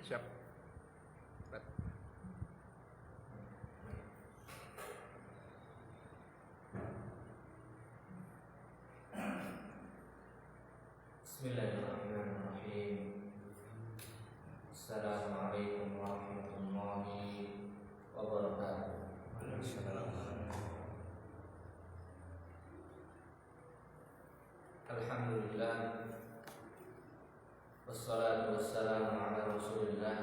Siap. Bismillahirrahmanirrahim. Assalamualaikum warahmatullahi wabarakatuh. Alhamdulillah, wassalatu wassalamu ala Rasulillah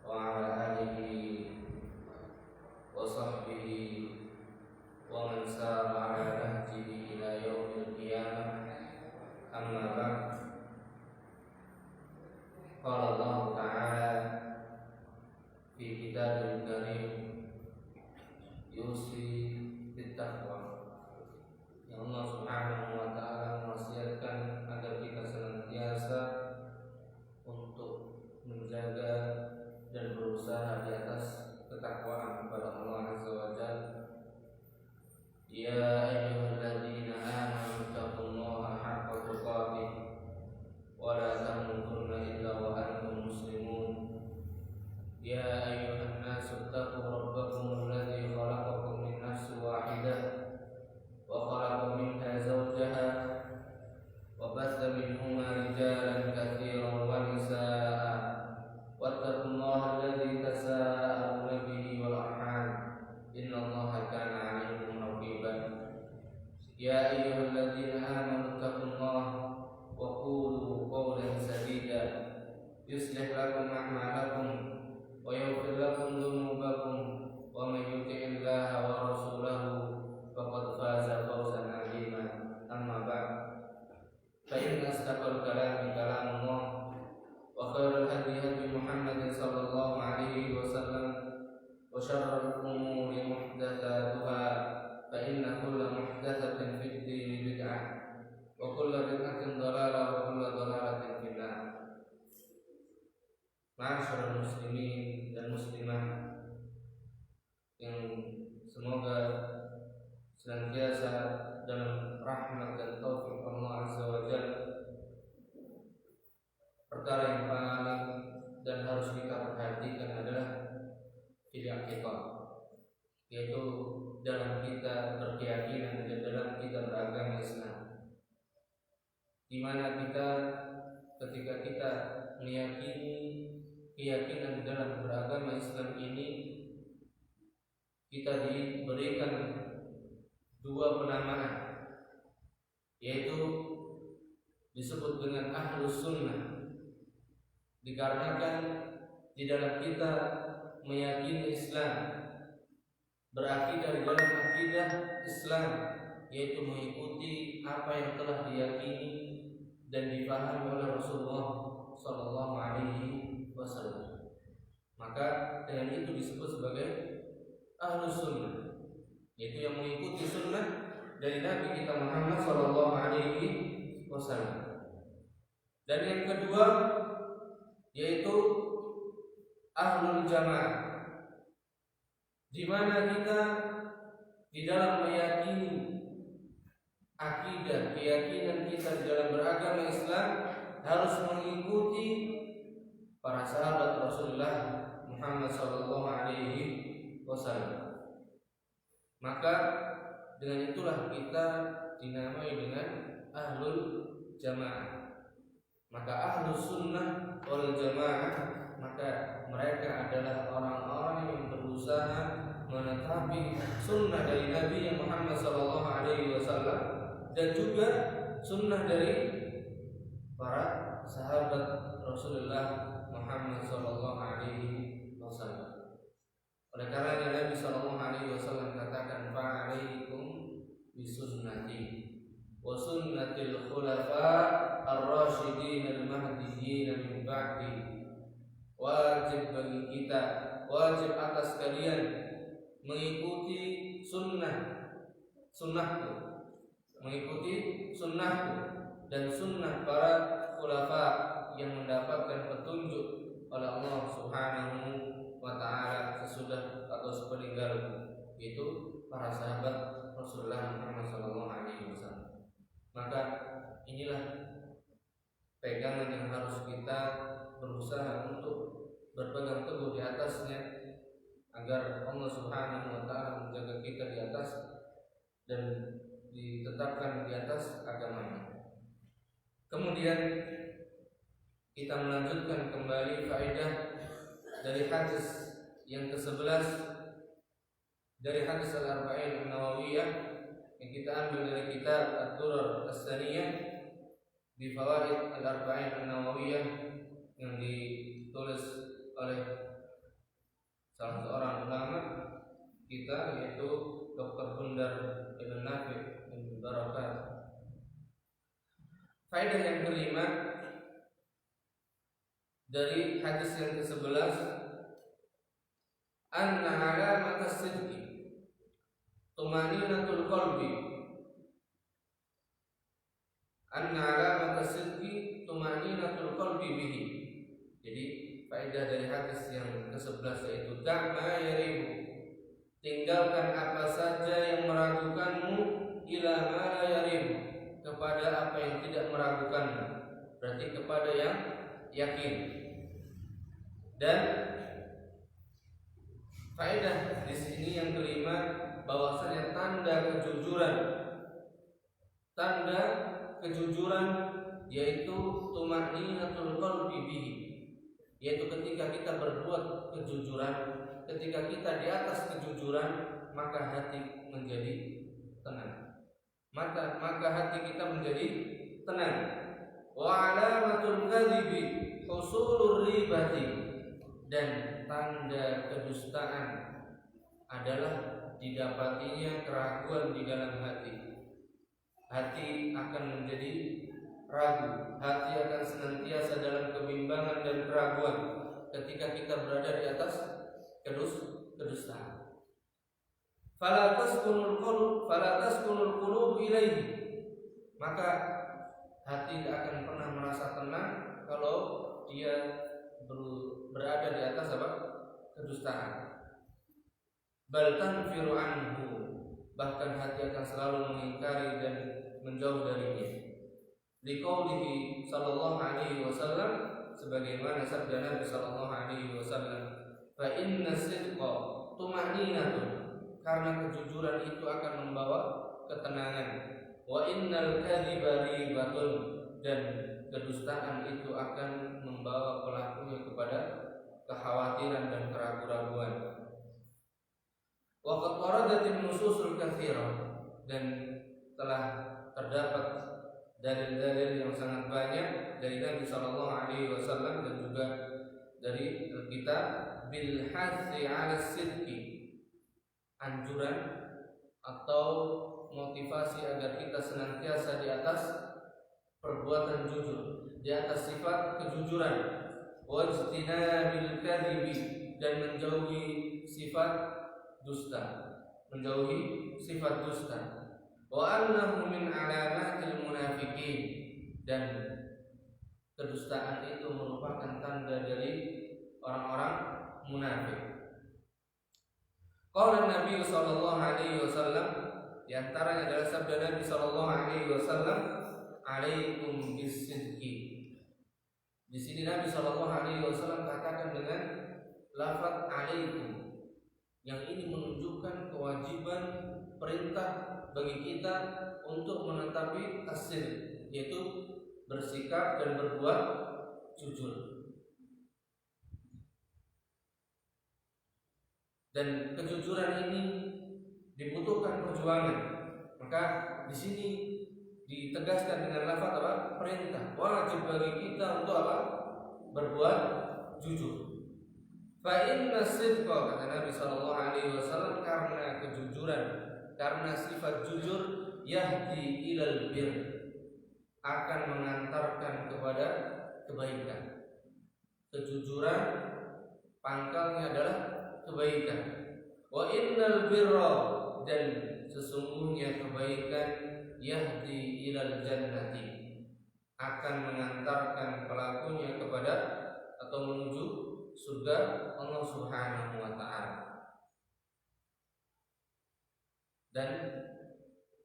wa ala alihi wa sahbihi wa man sara ala nahjihi ila yaumil qiyamah. Amma ba'd. Qala Allah Ta'ala fi kitabil karim yusi bittaqwa. Ya Allah Subhanahu wa Ta'ala mewasiatkan agar kita senantiasa untuk menjaga dan berusaha di atas ketakwaan kepada Allah Azza wa Jalla. Ya ayyuhalladzina amanu taqullaha haqqa tuqatih wa la tamutunna illa wa antum muslimun. Ya ayyuhan nasu taqu rabbakum alladzi khalaqakum min nafsin wahidah wa khalaqa minha zawjaha wa batha minhuma rijalan katsiran wa nisaa'a wattaqullaha alladzi tasaaluna bihi wal arham innallaha kana 'alaykum raqiban. Ya ayyuhalladzina amanu taqullaha wa qulu qawlan sadida yuslih lakum a'malakum wa yaghfir lakum dhunubakum wa may yuti'illaha wa rasulahu faqad faza fawzan 'azima. Amma ba'd. Fa inna asdaqal kalami kalamullah wa khairal hadi hadi Muhammadin sallallahu alaihi wasallam wa syarrul umuri muhdatsatuha fa inna kulla muhdatsatin fid din bid'ah wa kulla bid'atin dhalalah wa kulla dhalalatin finnar. Ma'asyiral muslimin dan muslimah yang semoga senantiasa dalam rahmat dan taufik Allah Azza wa Jalla. Perkara yang paling dan harus kita perhatikan adalah i'tiqad, yaitu dalam kita berkeyakinan dan dalam kita beragama Islam, di mana kita ketika kita meyakini keyakinan dalam beragama Islam ini, kita diberikan dua penamaan, yaitu disebut dengan ahlus sunnah, dikarenakan di dalam kita meyakini Islam, berakidah di dalam akidah Islam, yaitu mengikuti apa yang telah diyakini dan dipahami oleh Rasulullah Sallallahu Alaihi Wasallam. Maka dengan itu disebut sebagai ahlus sunnah, yaitu yang mengikuti sunnah dari Nabi kita Muhammad Sallallahu Alaihi Wasallam. Dan yang kedua yaitu ahlul jamaah, di mana kita di dalam meyakini akidah, keyakinan kita di dalam beragama Islam harus mengikuti para sahabat Rasulullah Muhammad sallallahu alaihi wasallam. Maka dengan itulah kita dinamai dengan ahlul jamaah. Maka ahlus sunnah wal jamaah, maka mereka adalah orang-orang yang berusaha menetapi sunnah dari Nabi Muhammad sallallahu alaihi wasallam dan juga sunnah dari para sahabat Rasulullah Muhammad sallallahu alaihi wasallam. Oleh karena Nabi sallallahu alaihi wasallam katakan, "Fa'alaikum bisunnati wa sunnatil khulafa ar-rasyidin al-mahdiyyin min ba'di." Wajib bagi kita, wajib atas kalian mengikuti sunnahku, mengikuti sunnahku dan sunnah para khulafa yang mendapatkan petunjuk oleh Allah Subhanahu wa Ta'ala sesudah atau sepeninggalku, yaitu para sahabat Rasulullah Muhammad SAW. Maka inilah pegangan yang harus kita berusaha untuk berpegang teguh di atasnya, agar Allah Subhanahu wa taala menjaga kita di atas dan ditetapkan di atas agamanya. Kemudian kita melanjutkan kembali faedah dari hadis yang ke-11 dari hadis Al-Arba'in An-Nawawiyah yang kita ambil dari kitab Ad-Durar As-Saniyah bi Fawaid Al-Arba'in An-Nawawiyah yang ditulis oleh salah seorang ulama kita, yaitu Dr. Bundar Ibn Nafi' bin Barakat. Faedah yang kelima dari hadis yang ke-11, anna alamat as-sidqi tumaninatul qalbi, anna alamat as-sidqi tumaninatul qalbi bihi. Jadi faedah dari hadis yang ke-11 yaitu da'ma yaribu, tinggalkan apa saja yang meragukanmu, ila ma la yaribu, kepada apa yang tidak meragukanmu, berarti kepada yang yakin. Dan faedah di sini yang kelima, bahwasanya tanda kejujuran yaitu tumaninatul qalbi bihi, yaitu ketika kita berbuat kejujuran, ketika kita di atas kejujuran, maka hati menjadi tenang. Maka hati kita menjadi tenang. Wa alamatul kadhibi husulur ribati, dan tanda kedustaan adalah didapatinya keraguan di dalam hati. Hati akan menjadi ragu, hati akan senantiasa dalam kebimbangan dan keraguan ketika kita berada di atas kedustaan. Fala taskunul qulub ilaihi, maka hati tidak akan pernah merasa tenang kalau dia berada di atas apa? Kedustaan. Bal tanfiru anhu, bahkan hati akan selalu mengingkari dan menjauh darinya. Liqaulihi sallallahu alaihi wasallam, sebagaimana sabda Nabi sallallahu alaihi wasallam, fa inna sidqa tumaninatun, karena kejujuran itu akan membawa ketenangan. Wa innal kadhiba ribatun, dan kedustaan itu akan membawa pelakunya kepada kekhawatiran dan keraguan-raguan. Wa qad waradatin nususul katsirah, dan telah terdapat dalil-dalil yang sangat banyak dari Nabi sallallahu alaihi wasallam dan juga dari kitab bil hathi 'ala sidqi, anjuran atau motivasi agar kita senantiasa di atas perbuatan jujur, di atas sifat kejujuran, wajtinabil kadhibi, dan menjauhi sifat dusta, wa annahu min alamatil munafiqin, dan kedustaan itu merupakan tanda dari orang-orang munafik. Qala Nabi sallallahu alaihi wasallam, di antaranya adalah sabda Nabi sallallahu alaihi wasallam, alaikum bisidqi. Di sini Nabi sallallahu alaihi wasallam katakan dengan lafaz alaikum, yang ini menunjukkan kewajiban perintah bagi kita untuk menetapi as-sidq, yaitu bersikap dan berbuat jujur. Dan kejujuran ini dibutuhkan perjuangan. Maka di sini ditegaskan dengan lafaz apa? Perintah. Wajib bagi kita untuk apa? Berbuat jujur. Fa inna sidqa, kata Nabi sallallahu alaihi wasallam, karena kejujuran, karena sifat jujur, yahdi ilal bir, akan mengantarkan kepada kebaikan. Kejujuran pangkalnya adalah kebaikan. Wa innal birra, dan sesungguhnya kebaikan, yahdi ilal jannati, akan mengantarkan pelakunya kepada atau menuju surga Allah Subhanahu wa taala. Dan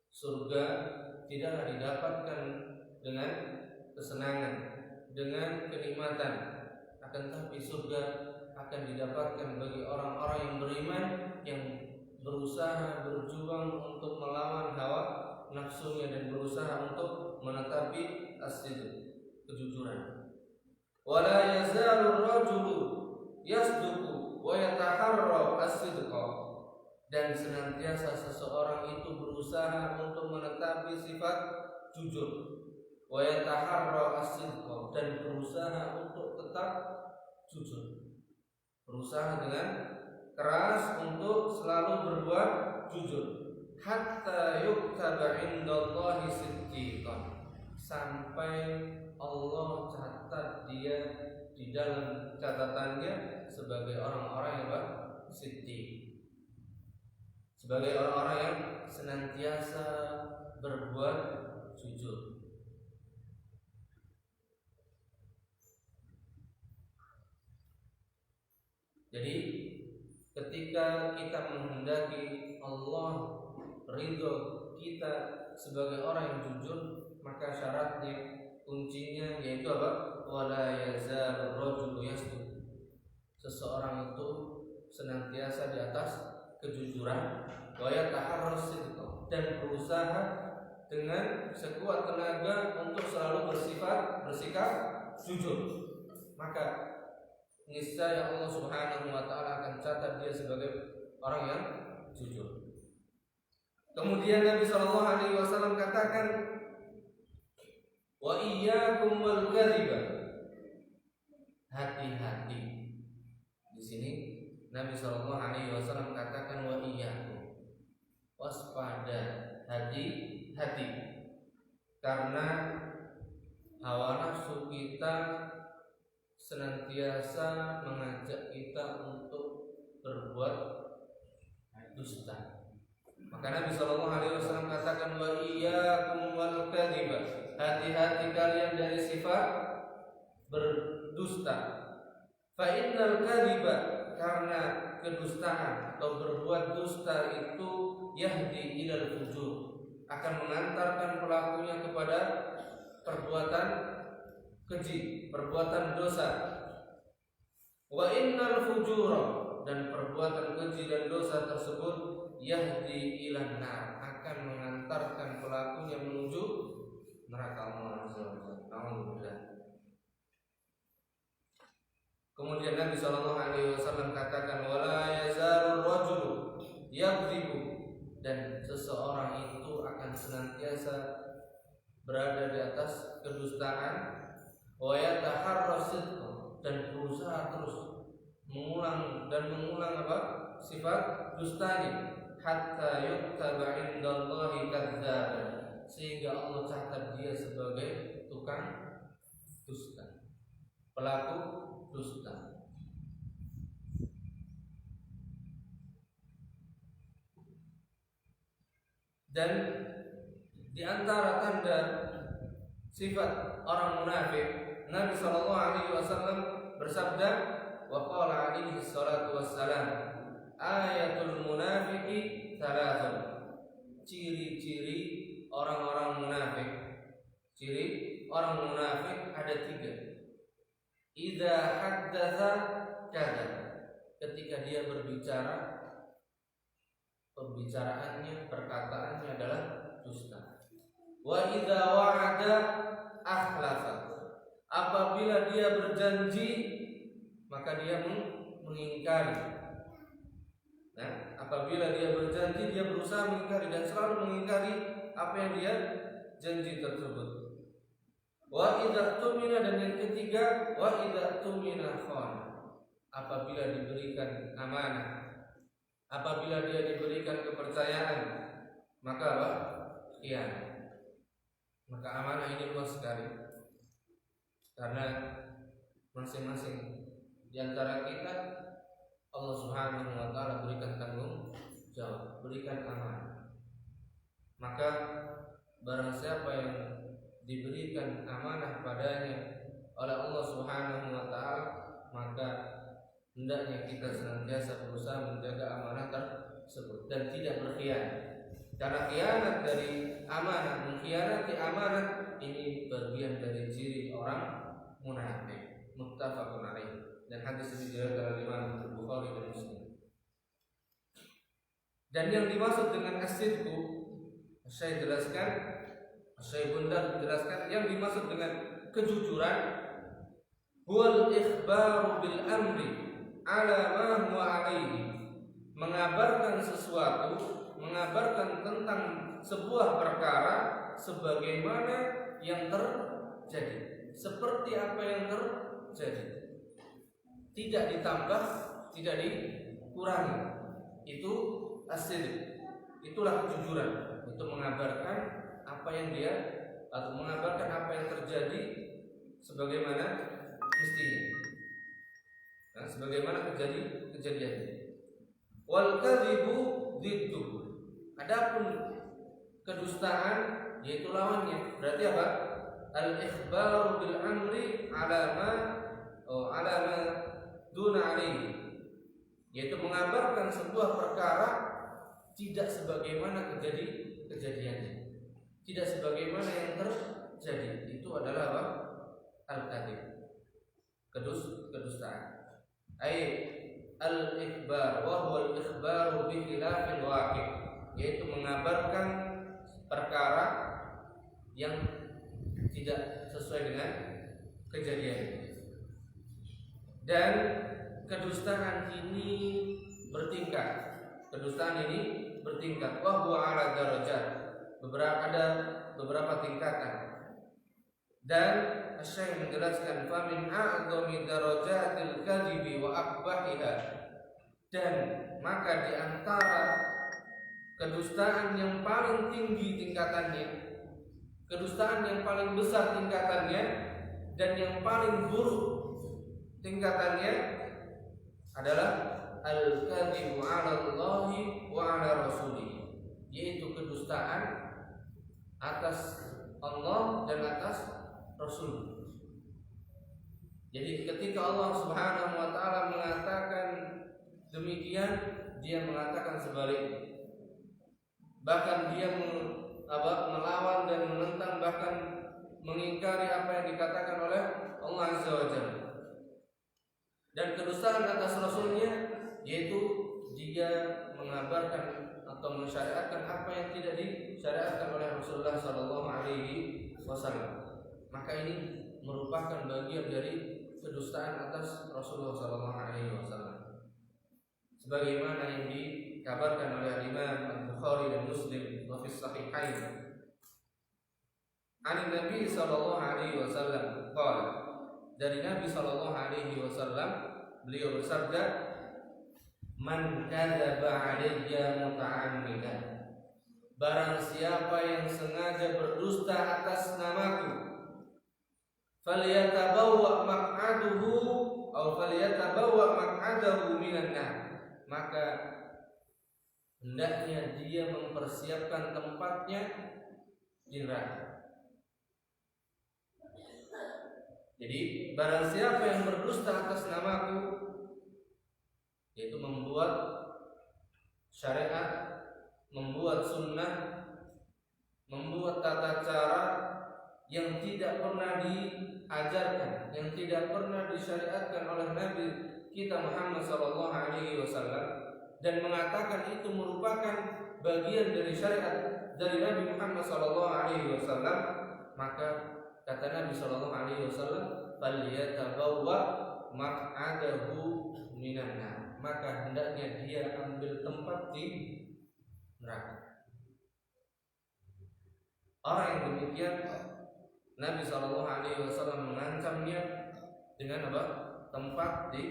surga tidaklah didapatkan dengan kesenangan, dengan kenikmatan, akan tapi surga akan didapatkan bagi orang-orang yang beriman, yang berusaha berjuang untuk melawan hawa nafsunya dan berusaha untuk menetapi as-sidq, kejujuran. Wala yazalu rajulu yasduqu wa yataharra as-sidqa, dan senantiasa seseorang itu berusaha untuk menetapi sifat jujur, wa yataharra as-sidqa, dan berusaha untuk tetap jujur, berusaha dengan keras untuk selalu berbuat jujur, hatta yuktaba indallahi siddiqan, sampai Allah catat dia di dalam catatannya sebagai orang-orang yang siddiq, sebagai orang-orang yang senantiasa berbuat jujur. Jadi ketika kita menghendaki Allah ridho kita sebagai orang yang jujur, maka syaratnya, kuncinya yaitu apa? Wala yazalur rajulu yasduq, seseorang itu senantiasa di atas kejujuran, wa yataharras sidq, dan berusaha dengan sekuat tenaga untuk selalu bersikap jujur. Maka niscaya Allah Subhanahu wa taala akan catat dia sebagai orang yang jujur. Kemudian Nabi sallallahu alaihi wasallam katakan, wa iyyakum wal kadhiba, hati-hati. Di sini Nabi sallallahu alaihi wasallam katakan wa iyyakum, waspada, hati-hati, karena hawa nafsu kita senantiasa mengajak kita untuk berbuat dusta. Maka Nabi sallallahu alaihi wasallam katakan wa iyyakum wal kadhiba, hati-hati kalian dari sifat berdusta. Fa innal kadhiba, karena kedustaan atau berbuat dusta itu yahdi ilal fujur, akan mengantarkan pelakunya kepada perbuatan keji, perbuatan dosa. Wa innal fujura, dan perbuatan keji dan dosa tersebut yahdi ilan nar, akan mengantarkan pelakunya menuju neraka Allah Azza wa Jalla. Kemudian Nabi sallallahu alaihi wasallam katakan wala yazalur rajulu yakdzibu, dan seseorang itu akan senantiasa berada di atas kedustaan, wa yataharras sidq, dan berusaha terus mengulang apa? Sifat dustanya, hatta yuktaba indallahi kadzdzaban, sehingga Allah catat dia sebagai tukang dusta, pelaku dusta. Dan di antara tanda sifat orang munafik, Nabi sallallahu alaihi wasallam bersabda, wa qala alaihi salatu wassalam, ayatul munafiqi thalathun, ciri-ciri orang-orang munafik. Ciri orang munafik ada 3. Idza haddatsa kadzab, ketika dia berbicara, pembicaraannya, perkataannya adalah dusta. Wa idza wa'ada akhlafa, apabila dia berjanji maka dia mengingkari. Nah, apabila dia berjanji, dia berusaha mengingkari dan selalu mengingkari apa yang dia janji tersebut. Wa idza tumina, dan yang ketiga, wa idza tumina khana, apabila diberikan amanah, apabila dia diberikan kepercayaan, maka apa? Khianat. Maka amanah ini luas sekali, karena masing-masing di antara kita Allah Subhanahu wa taala berikan tanggung jawab, berikan amanah. Maka barang siapa yang diberikan amanah padanya oleh Allah Subhanahu wa taala, maka hendaknya kita senantiasa berusaha menjaga amanah tersebut dan tidak berkhianat. Karena khianat dari amanah, mengkhianati amanah, ini bagian dari ciri orang munafik. muttafaqun alaih. Dan hadis ini diriwayatkan oleh Imam Bukhari dan Muslim. Dan yang dimaksud dengan as-sidqu, saya jelaskan, saya Bundar jelaskan, yang dimaksud dengan kejujuran huwal ikhbaru bil amri ala ma huwa alaihi, mengabarkan sesuatu, mengabarkan tentang sebuah perkara sebagaimana yang terjadi, seperti apa yang terjadi, tidak ditambah, tidak dikurangi. Itu as-sidq, itulah kejujuran, itu mengabarkan apa yang dia, atau mengabarkan apa yang terjadi sebagaimana mestinya, nah, sebagaimana kejadiannya. Wal kadhibu diddu, adapun kedustaan yaitu lawannya. Berarti apa? Al ikhbaru bil amri ala ma duna alaihi, yaitu mengabarkan sebuah perkara tidak sebagaimana kejadiannya, tidak sebagaimana yang terjadi. Itu adalah apa? Al-kadhib, kedustaan. Al-ikhbar wa huwa al-ikhbaru bi khilafil waqi', yaitu mengabarkan perkara yang tidak sesuai dengan kejadian. Dan kedustaan ini bertingkat. Kedustaan ini bertingkat. Wa huwa ala darajat. Ada beberapa tingkatan. Dan Syekh menjelaskan fa min a'dhami darajatil kadhibi wa aqbahiha, dan maka di antara kedustaan yang paling tinggi tingkatannya, kedustaan yang paling besar tingkatannya, dan yang paling buruk tingkatannya adalah al-kadhibu 'ala Allahi wa 'ala rasulih, yaitu kedustaan atas Allah dan atas Rasul. Jadi ketika Allah Subhanahu wa taala mengatakan demikian, dia mengatakan sebaliknya. Bahkan dia melawan dan menentang, bahkan mengingkari apa yang dikatakan oleh Allah Azza wa Jalla. Dan kedustaan atas Rasulnya, yaitu dia mengabarkan atau mensyariatkan apa yang tidak disyariatkan oleh Rasulullah sallallahu alaihi wasallam. Maka ini merupakan bagian dari kedustaan atas Rasulullah sallallahu alaihi wasallam. Sebagaimana yang dikabarkan oleh Imam Al-Bukhari dan Muslim wa fi sahihain. An Nabi sallallahu alaihi wasallam qala, dari Nabi sallallahu alaihi wasallam beliau bersabda, man kadzaba alayya muta'ammidan, barang siapa yang sengaja berdusta atas namaku, falyatabawwa maq'adahu atau falyatabawwa maq'adahu minan nar, maka hendaknya dia mempersiapkan tempatnya di neraka. Jadi barang siapa yang berdusta atas namaku, yaitu membuat syariat, membuat sunnah, membuat tata cara yang tidak pernah diajarkan, yang tidak pernah disyariatkan oleh Nabi kita Muhammad sallallahu alaihi wasallam, dan mengatakan itu merupakan bagian dari syariat dari Nabi Muhammad sallallahu alaihi wasallam, maka kata Nabi sallallahu alaihi wasallam, falyatabawwa maq'adahu minan nar, maka hendaknya dia ambil tempat di neraka. Orang yang demikian Nabi sallallahu alaihi wasallam mengancamnya dengan apa? Tempat di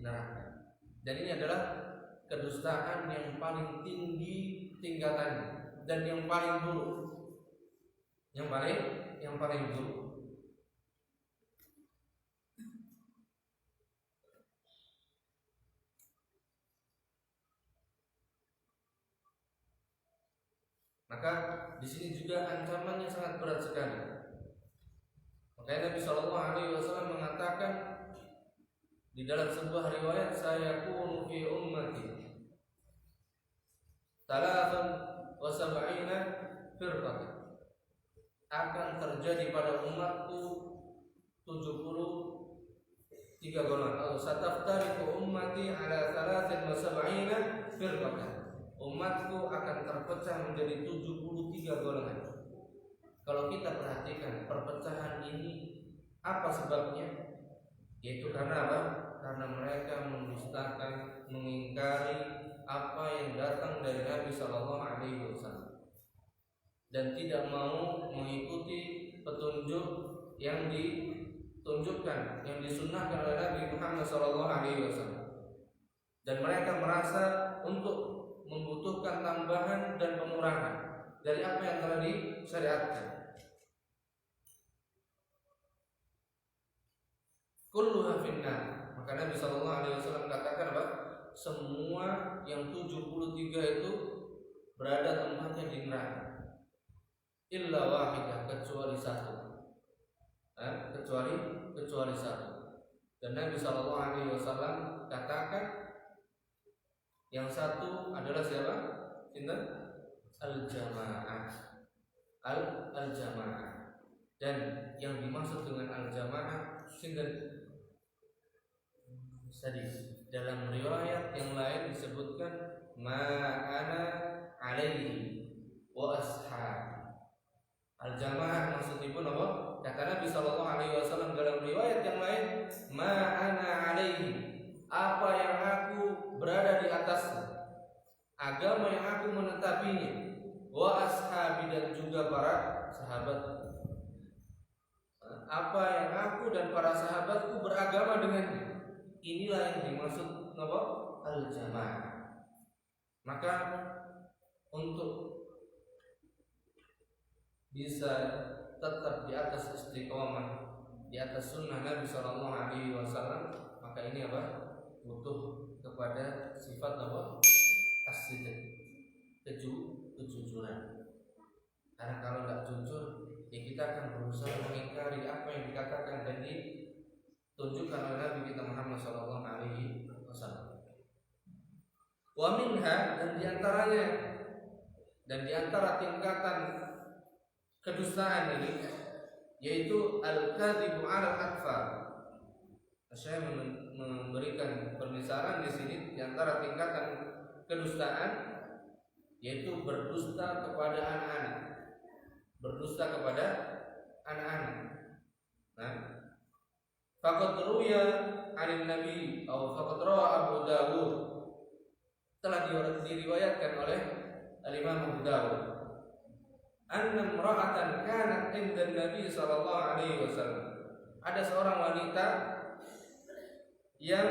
neraka. Dan ini adalah kedustaan yang paling tinggi tingkatannya dan yang paling buruk. Yang paling buruk. Maka di sini juga ancamannya sangat berat sekali. Makanya Nabi sallallahu alaihi wasallam mengatakan di dalam sebuah riwayat, saya kunu fi ummati talatan wa sab'ina firqatan, akan terjadi pada umatku 70 tiga golongan. Atau sataftariqu ummati ala 73 firqatan. Umatku akan terpecah menjadi 73 golongan. Kalau kita perhatikan perpecahan ini, apa sebabnya? Yaitu karena apa? Karena mereka mendustakan, mengingkari apa yang datang dari Nabi Shallallahu Alaihi Wasallam dan tidak mau mengikuti petunjuk yang ditunjukkan, yang disunnahkan oleh Nabi Muhammad Shallallahu Alaihi Wasallam. Dan mereka merasa untuk membutuhkan tambahan dan pengurangan dari apa yang telah disyariatkan. Kulluha finnar. Maka Nabi Shallallahu Alaihi Wasallam katakan apa? Semua yang 73 itu berada tempatnya di neraka. Illa wahidah, kecuali satu. Kecuali satu. Dan Nabi Shallallahu Alaihi Wasallam katakan yang satu adalah siapa? Sinten? Al-jamaah. Al-jamaah. Dan yang dimaksud dengan al-jamaah sinten? Sadis. Dalam riwayat yang lain disebutkan ma'ana alaihi wa ashab. Al-jamaah maksudipun apa? Kata Nabi Shallallahu Alaihi Wasallam dalam riwayat yang lain, ma'ana alaihi, apa yang aku berada di atasnya, agama yang aku menetapinya, wa ashabi, dan juga para sahabat, apa yang aku dan para sahabatku beragama dengannya. Inilah yang dimaksud apa? Al-jamaah. Maka untuk bisa tetap di atas istiqomah, di atas sunnah Nabi Shallallahu Alaihi Wasallam, maka ini apa? Butuh kepada sifat apa? As-sidq, kejujuran. Karena kalau tidak jujur, ya kita akan berusaha mengingkari apa yang dikatakan dan ditunjukkan oleh Nabi kita Muhammad Shallallahu Alaihi Wasallam. Wa minha, dan diantara tingkatan kedustaan ini, yaitu al-kadhibu 'ala al-atfal. Saya memberikan permisalan di sini di antara tingkatan kedustaan, yaitu berdusta kepada anak-anak. Berdusta kepada anak-anak. Nah, faqad ruya 'an Nabi atau faqad rawa Abu Dawud, telah diriwayatkan oleh Al-Imam Abu Dawud, anna imra'atan kanat 'inda Nabi sallallahu alaihi wasallam. Ada seorang wanita yang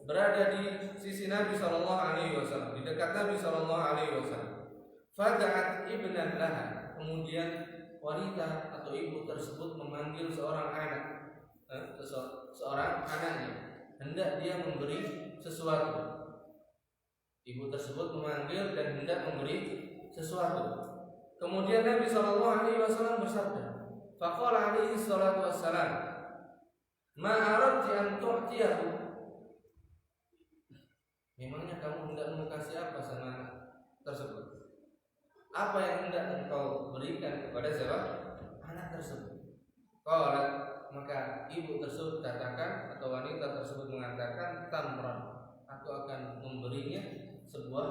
berada di sisi Nabi sallallahu alaihi wasallam, di dekat Nabi sallallahu alaihi wasallam. Fada'at ibnan laha, kemudian wanita atau ibu tersebut memanggil seorang anak, seorang anaknya, hendak dia memberi sesuatu. Ibu tersebut memanggil dan hendak memberi sesuatu. Kemudian Nabi Shallallahu Alaihi Wasallam bersabda, faqala alaihi salatu wassalam, ma aradti an tu'tiyahu. Memangnya kamu hendak mau kasih apa sama anak tersebut? Apa yang hendak engkau berikan kepada siapa? Anak tersebut. Qala, maka ibu tersebut katakan, atau wanita tersebut mengatakan, tamran, aku akan memberinya sebuah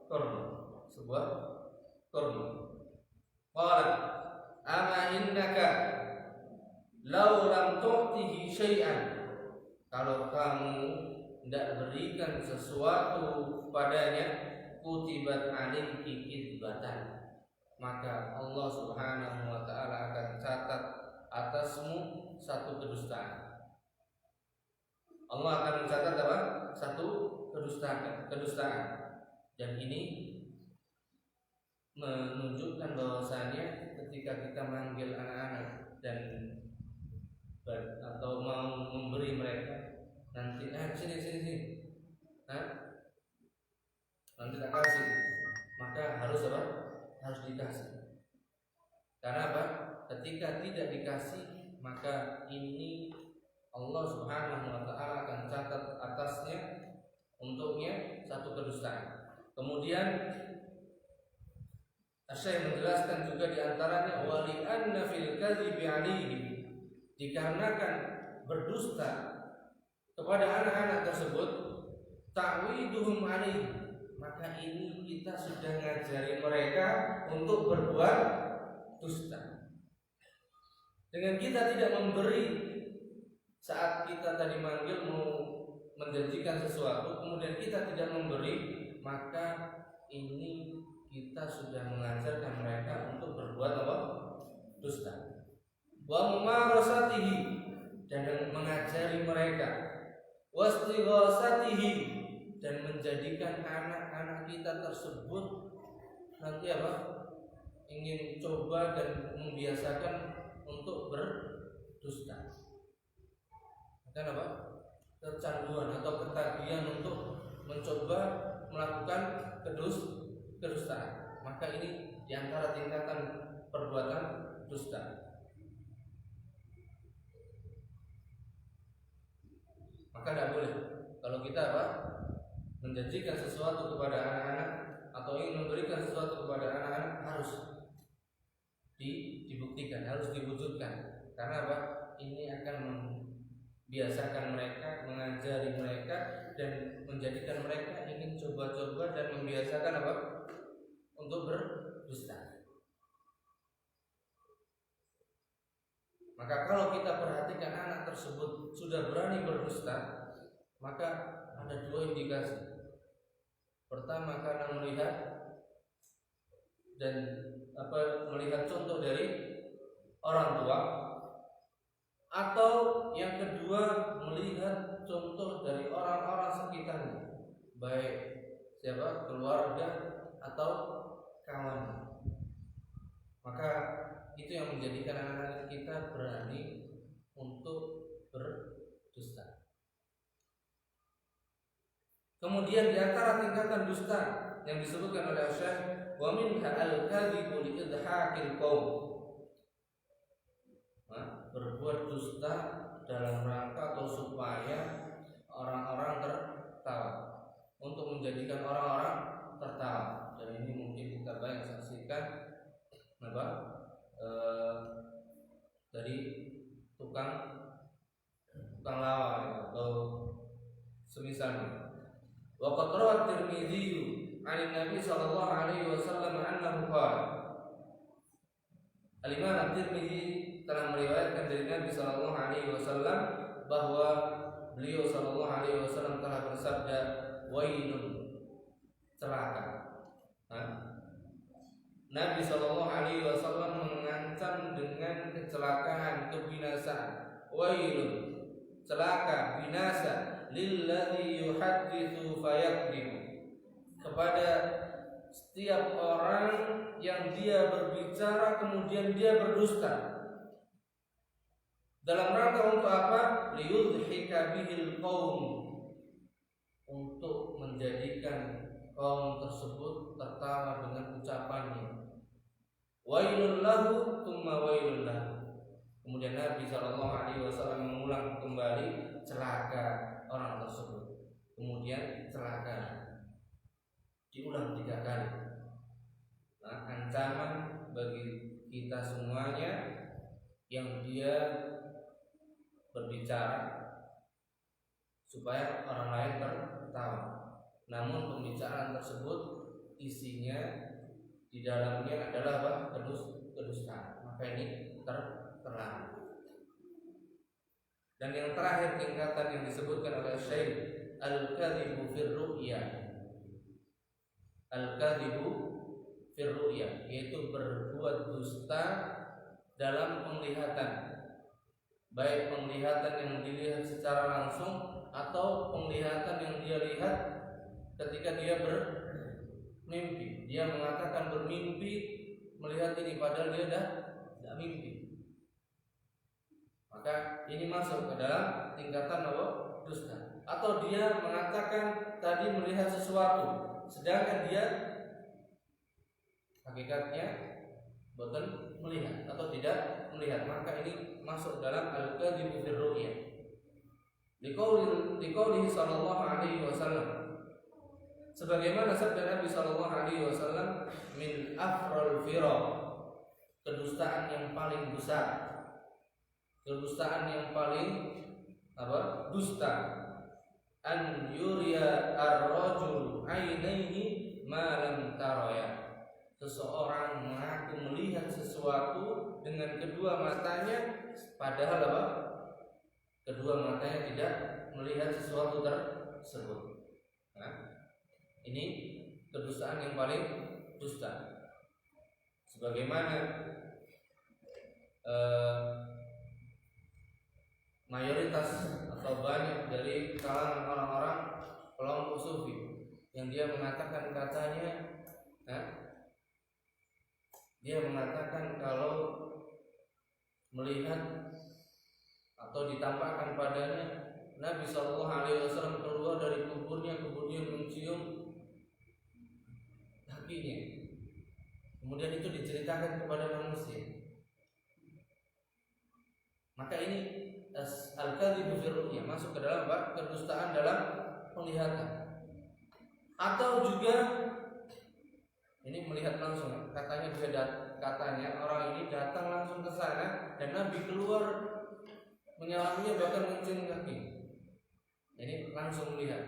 kurma. Qala, ama innaka law lam tu'tihi syai'an, kalau kamu tidak berikan sesuatu padanya, kutibat alaihi kidbatan, maka Allah Subhanahu wa taala akan catat atasmu satu kedustaan. Allah akan mencatat apa? Satu kedustaan. Dan ini menunjukkan bahwasanya ketika kita manggil anak-anak dan atau mau memberi mereka, nanti sini, nanti tak kasih, maka harus apa? Harus dikasih. Karena apa? Ketika tidak dikasih, maka ini Allah Subhanahu wa taala akan catat atasnya untuknya satu kedustaan. Kemudian Syekh menjelaskan juga di antaranya wali anna fil kadhibi alaihi, dikarenakan berdusta kepada anak-anak tersebut, ta'widuhum alaihi, maka ini kita sudah ngajari mereka untuk berbuat dusta. Dengan kita tidak memberi saat kita tadi manggil mau menjanjikan sesuatu, kemudian kita tidak memberi, maka ini kita sudah mengajarkan mereka untuk berbuat apa? Dusta. Wa mumarasatihi, dan mengajari mereka, wastighasatihi, dan menjadikan anak-anak kita tersebut nanti apa? Ingin coba dan membiasakan untuk berdusta. Dan apa? Kecanduan atau ketagihan untuk mencoba melakukan kedustaan. Maka ini diantara tingkatan perbuatan dusta. Maka tidak boleh kalau kita apa? Menjanjikan sesuatu kepada anak-anak atau ingin memberikan sesuatu kepada anak-anak, harus dibuktikan, harus diwujudkan. Karena apa? Ini akan membiasakan mereka, mengajari mereka, dan menjadikan mereka ingin coba-coba dan membiasakan apa? Untuk berdusta. Maka kalau kita perhatikan anak tersebut sudah berani berdusta, maka ada dua indikasi. Pertama, karena melihat dan melihat contoh dari orang tua, atau yang kedua melihat contoh dari orang-orang sekitarnya, baik siapa, keluarga atau kawan. Maka itu yang menjadikan anak-anak kita berani untuk berdusta. Kemudian di antara tingkatan dusta yang disebutkan oleh Syekh, wa minha al-kadhibu li idhaqil qaum, berbuat dusta dalam rangka atau supaya orang-orang tertawa, untuk menjadikan orang-orang tertawa. Dan ini mungkin kita banyak saksikan dari tukang lawak atau semisalnya. Wa qad rawat Tirmidzi 'an Nabi sallallahu alaihi wasallam annahu qala, Al-Imam Tirmidzi telah meriwayatkan dari Nabi sallallahu alaihi wasallam bahwa beliau sallallahu alaihi wasallam telah bersabda, wailun, celaka. Nabi sallallahu alaihi wasallam mengancam dengan kecelakaan, kebinasaan. Wailun, celaka, binasa, lilladzi yuhadditsu fayakdzib, kepada setiap orang yang dia berbicara kemudian dia berdusta. Dalam rangka untuk apa? Liyudhika bihil qaum, untuk menjadikan kaum tersebut tertawa dengan ucapannya. Wailul lahu tsumma wailul lahu. Kemudian Nabi sallallahu alaihi wasallam mengulang kembali, celaka orang tersebut, kemudian celaka, diulang 3 kali. Ancaman bagi kita semuanya yang dia berbicara supaya orang lain tertawa, namun pembicaraan tersebut isinya di dalamnya adalah apa? Kedustaan. Maka ini terlarang. Dan yang terakhir tingkatan yang disebutkan oleh Syekh, al-kadhibu fir ru'ya. Al-kadhibu fir ru'ya, yaitu berbuat dusta dalam penglihatan, baik penglihatan yang dilihat secara langsung atau penglihatan yang dia lihat ketika dia bermimpi. Dia mengatakan bermimpi melihat ini padahal dia tidak mimpi. Maka ini masuk ke dalam tingkatan dusta. Atau dia mengatakan tadi melihat sesuatu sedangkan dia hakikatnya bukan melihat atau tidak melihat, maka ini masuk dalam al-kadhibu fir ru'ya. Liqaulihi sallallahu alaihi wasallam, sebagaimana sabda Nabi sallallahu alaihi wasallam, min afral fira, kedustaan yang paling besar, kedustaan yang paling dusta, an yuriya ar-rajul ainaihi ma lam taraya. Seseorang mengaku melihat sesuatu dengan kedua matanya, padahal apa? Kedua matanya tidak melihat sesuatu tersebut. Nah, ini kedustaan yang paling dusta. Sebagaimana mayoritas atau banyak dari kalangan orang-orang kelompok sufi yang dia mengatakan katanya, dia mengatakan kalau melihat atau ditampakkan padanya Nabi Shallallahu Alaihi Wasallam keluar dari kuburnya, kemudian mencium kakinya, kemudian itu diceritakan kepada manusia. Maka ini al-kadhibu fi ru'ya, masuk ke dalam kedustaan dalam penglihatan. Atau juga ini melihat langsung, katanya katanya orang ini datang langsung ke sana dan Nabi keluar menyalaminya, bahkan mencium kaki. Ini langsung melihat.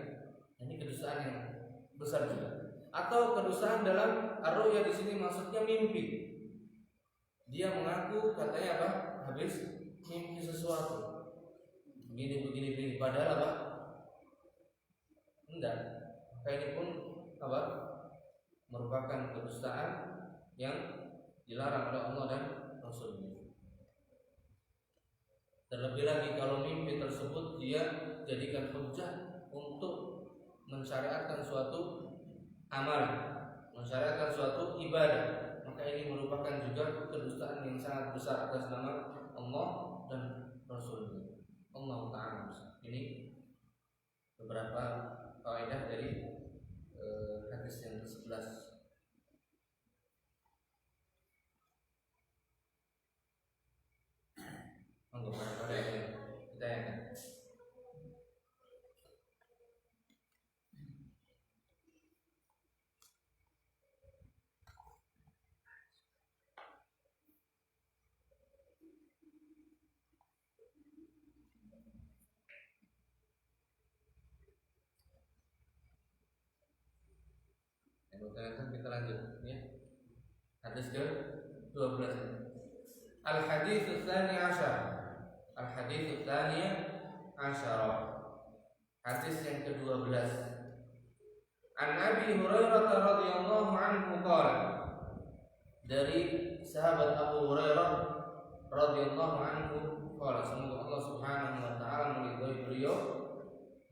Ini kedustaan yang besar juga. Atau kedustaan dalam ar-ru'ya di sini maksudnya mimpi. Dia mengaku katanya apa? Habis mimpi sesuatu. Begini, padahal apa? Enggak. Maka ini pun apa? Merupakan kedustaan yang dilarang oleh Allah dan Rasulnya. Terlebih lagi kalau mimpi tersebut dia jadikan hujah untuk mensyariatkan suatu amalan, mensyariatkan suatu ibadah, maka ini merupakan juga kedustaan yang sangat besar atas nama Allah dan Rasulnya. Allah Ta'ala. Ini beberapa kaidah dari hadis yang ke-11. Pada kita yang kita lanjut ya. Hadis ke-12. Al-hadits tsani asyar. Al-hadits tsani asyar. Hadis yang ke-12. An Abi Hurairah radhiyallahu anhu qala. Dari sahabat Abu Hurairah radhiyallahu anhu qala, semoga Allah Subhanahu wa taala meridhai beliau.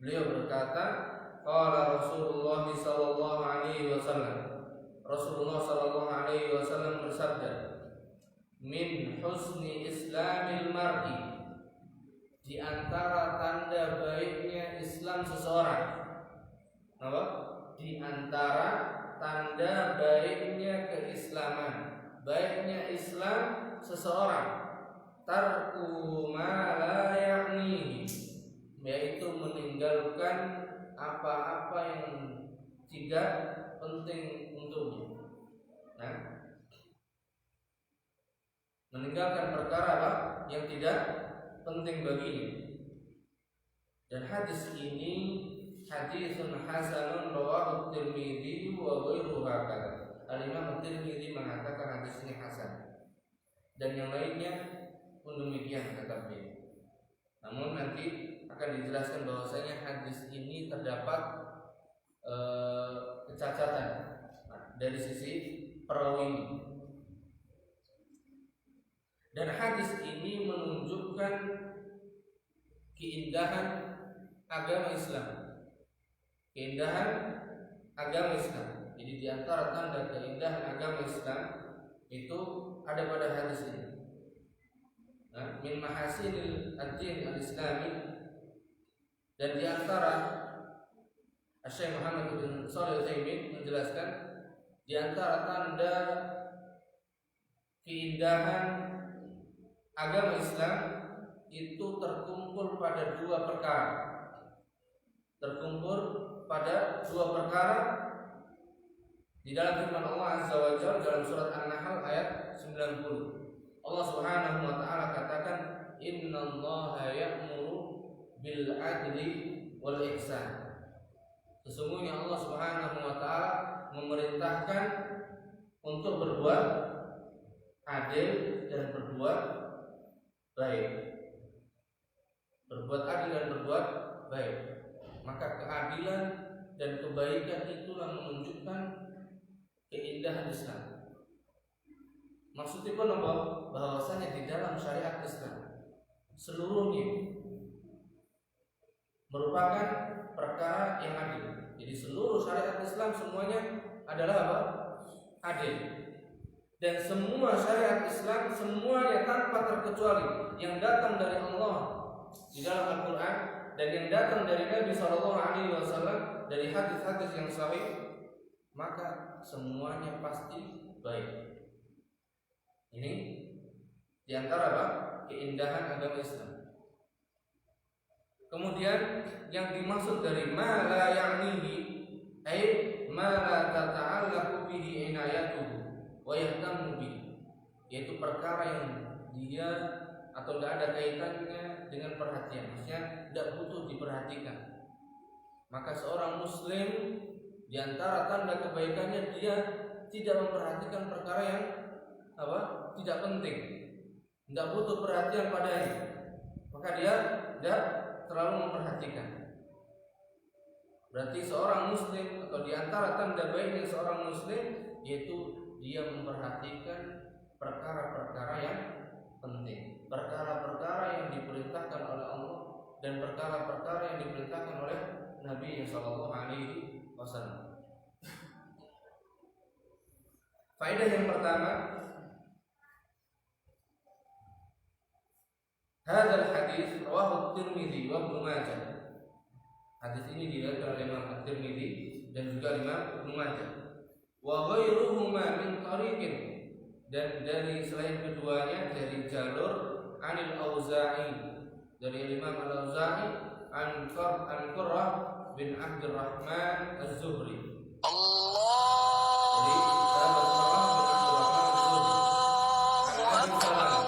Beliau berkata, qala Rasulullah sallallahu alaihi wasallam. Rasulullah sallallahu alaihi wasallam bersabda, min husni islamil mar'i, di antara tanda baiknya Islam seseorang. Apa? Di antara tanda baiknya keislaman, baiknya Islam seseorang, tarku ma la ya'nihi, yaitu meninggalkan apa-apa yang tidak penting untuknya. Nah, meninggalkan perkara apa yang tidak penting baginya. Dan hadis ini hadisun hasanun rawahu Tirmidzi wa ghairuhu hakadha. Al-Imam Tirmidzi mengatakan hadis ini hasan, dan yang lainnya pun demikian kata beliau. Namun nanti akan dijelaskan bahwasanya hadis ini terdapat kecacatan dari sisi perawi. Dan hadis ini menunjukkan keindahan agama Islam. Keindahan agama Islam. Jadi di antara tanda keindahan agama Islam itu ada pada hadis ini. Min mahasinil ad-din al-islami, dan di antara Syekh Muhammad bin Shalih Al-Utsaimin menjelaskan di antara tanda keindahan agama Islam itu terkumpul pada dua perkara. Terkumpul pada dua perkara di dalam firman Allah Azza wa Jalla dalam surat An-Nahl ayat 90. Allah Subhanahu wa taala katakan, innallaha ya'muru bil adli wal ihsan. Sesungguhnya Allah Subhanahu wa taala memerintahkan untuk berbuat adil dan berbuat baik. Berbuat adil dan berbuat baik. Maka keadilan dan kebaikan itulah menunjukkan keindahan Islam. Maksudnya apa? Bahwasanya di dalam syariat Islam seluruhnya merupakan perkara yang adil. Jadi seluruh syariat Islam semuanya adalah apa? Adil. Dan semua syariat Islam semuanya tanpa terkecuali yang datang dari Allah di dalam Al-Quran dan yang datang dari Nabi SAW dari hadis-hadis yang sahih, maka semuanya pasti baik. Ini diantara apa? Keindahan agama Islam. Kemudian yang dimaksud dari ma la ya'nihi ay ma la tata'allaqu bihi inayatuhu wa yahtamu bihi, yaitu perkara yang dia atau tidak ada kaitannya dengan perhatian, maksudnya tidak butuh diperhatikan. Maka seorang muslim diantara tanda kebaikannya dia tidak memperhatikan perkara yang apa? Tidak penting, tidak butuh perhatian padanya, maka dia tidak terlalu memperhatikan. Berarti seorang muslim atau diantara tanda baiknya seorang muslim yaitu dia memperhatikan perkara-perkara yang penting, perkara-perkara yang diperintahkan oleh Allah dan perkara-perkara yang diperintahkan oleh Nabi Sallallahu Alaihi Wasallam. Faedah yang pertama, hadal hadis rawahu Tirmidzi wa Ibnu Majah. Hadis ini diriwayatkan oleh Imam At-Tirmidzi dan juga Imam Ibnu Majah. Wa ghairuhuma min tariqin, dan dari selain keduanya dari jalur Anil Auza'i, dari Imam Al-Auza'i an Qurrah bin Abdurrahman Az-Zuhri. Jadi sahabat Qurrah bin Abdurrahman Az-Zuhri. Dari Abu Salamah,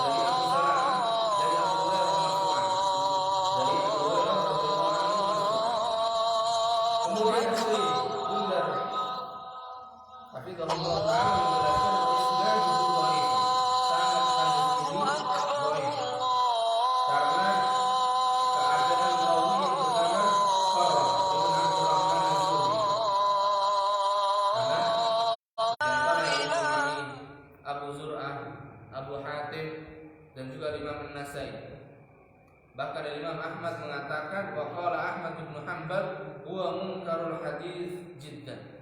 dari Abu Salamah, dari Abu Hurairah marfu'an, dari Abu Hurairah radhiyallahu anhu. Kemudian dari Bundar, tapi kalau Allah Ta'ala menjelaskan Islam itu dhaif, sangat hadis ini dhaif, karena keadaan rawi yang pertama Qurrah bin Abdurrahman Az-Zuhri. Karena diantara yang ini Abu Zur'ah, Abu Hatim, dan juga Imam An-Nasai. Bahkan Imam Ahmad mengatakan wa qala Ahmad bin Hanbal huwa munkarul hadis jiddan.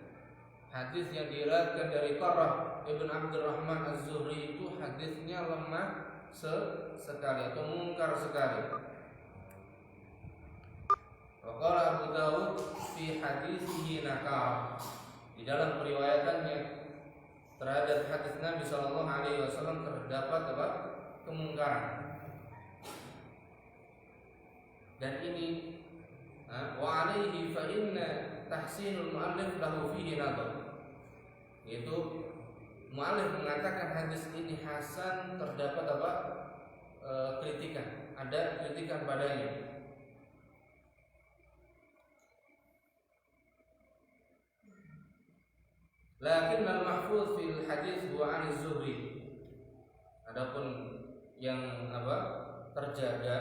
Hadis yang diriwayatkan dari Qurrah ibn Abdurrahman Az-Zuhri itu hadisnya lemah sekali atau mungkar sekali. Wa qala Abu Dawud fi hadisihi nakar, di dalam periwayatannya terhadap hadis Nabi Sallallahu Alaihi Wasallam terdapat apa? Kemungkaran. Dan ini wa alaihi fa inna tahsinul mu'allif lahu fihi nadhar, yaitu mu'allif mengatakan hadis ini hasan, terdapat apa? Kritikan, ada kritikan padanya. Lakin al-mahfuz fil hadis huwa an az-Zuhri. Adapun yang apa? Terjaga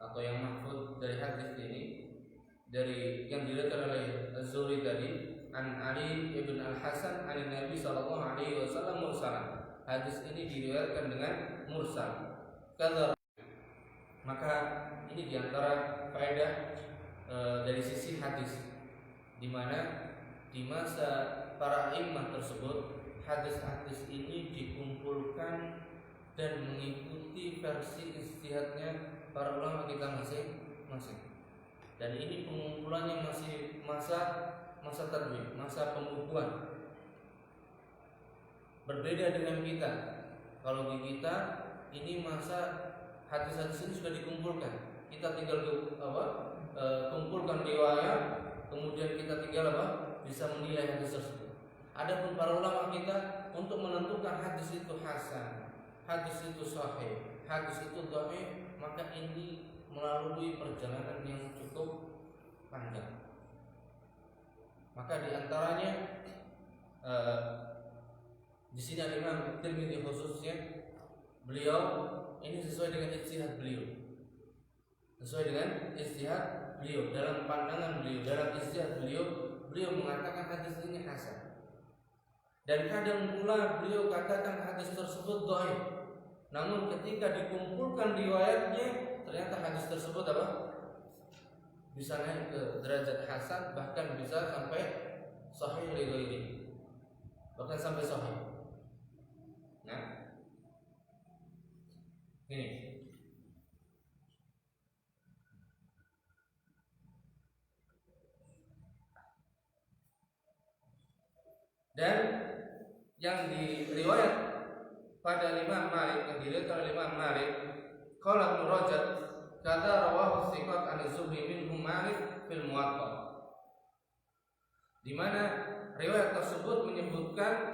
atau yang mahfuz dari hadis ini dari yang diriwayatkan oleh Az-Zuhri tadi an Ali ibn Al-Hasan an Nabi sallallahu alaihi wasallam mursalan. Hadis ini diriwayatkan dengan mursal. Maka ini diantara faedah dari sisi hadis, di mana di masa para imam tersebut hadis-hadis ini dikumpulkan dan mengikuti versi ijtihadnya para ulama kita masing-masing. Dan ini pengumpulannya masih masa tadwin, masa pembukuan. Berbeda dengan kita. Kalau di kita ini masa hadis-hadis ini sudah dikumpulkan. Kita tinggal kumpulkan riwayat, kemudian kita tinggal bisa menilai hadis tersebut. Adapun para ulama kita untuk menentukan hadis itu hasan, hadis itu sahih, hadis itu dhaif, maka ini melalui perjalanan yang cukup panjang. Maka diantaranya di sini ada Imam Tirmidzi khususnya, beliau ini sesuai dengan ijtihad beliau, dalam pandangan beliau, dalam ijtihad beliau mengatakan hadis ini hasan. Dan kadang pula beliau katakan hadis tersebut dhaif. Namun ketika dikumpulkan riwayatnya, ternyata hadis tersebut bisa naik ke derajat hasan, bahkan bisa sampai sahih li ghairi, bahkan sampai sahih. Nah, ini dan yang diriwayat pada Imam Malik, yang diriwayatkan oleh Imam Malik, qala Ibnu Rajab kata rawahu thiqat an Zuhri minhum Malik fil Muwatta, di mana riwayat tersebut menyebutkan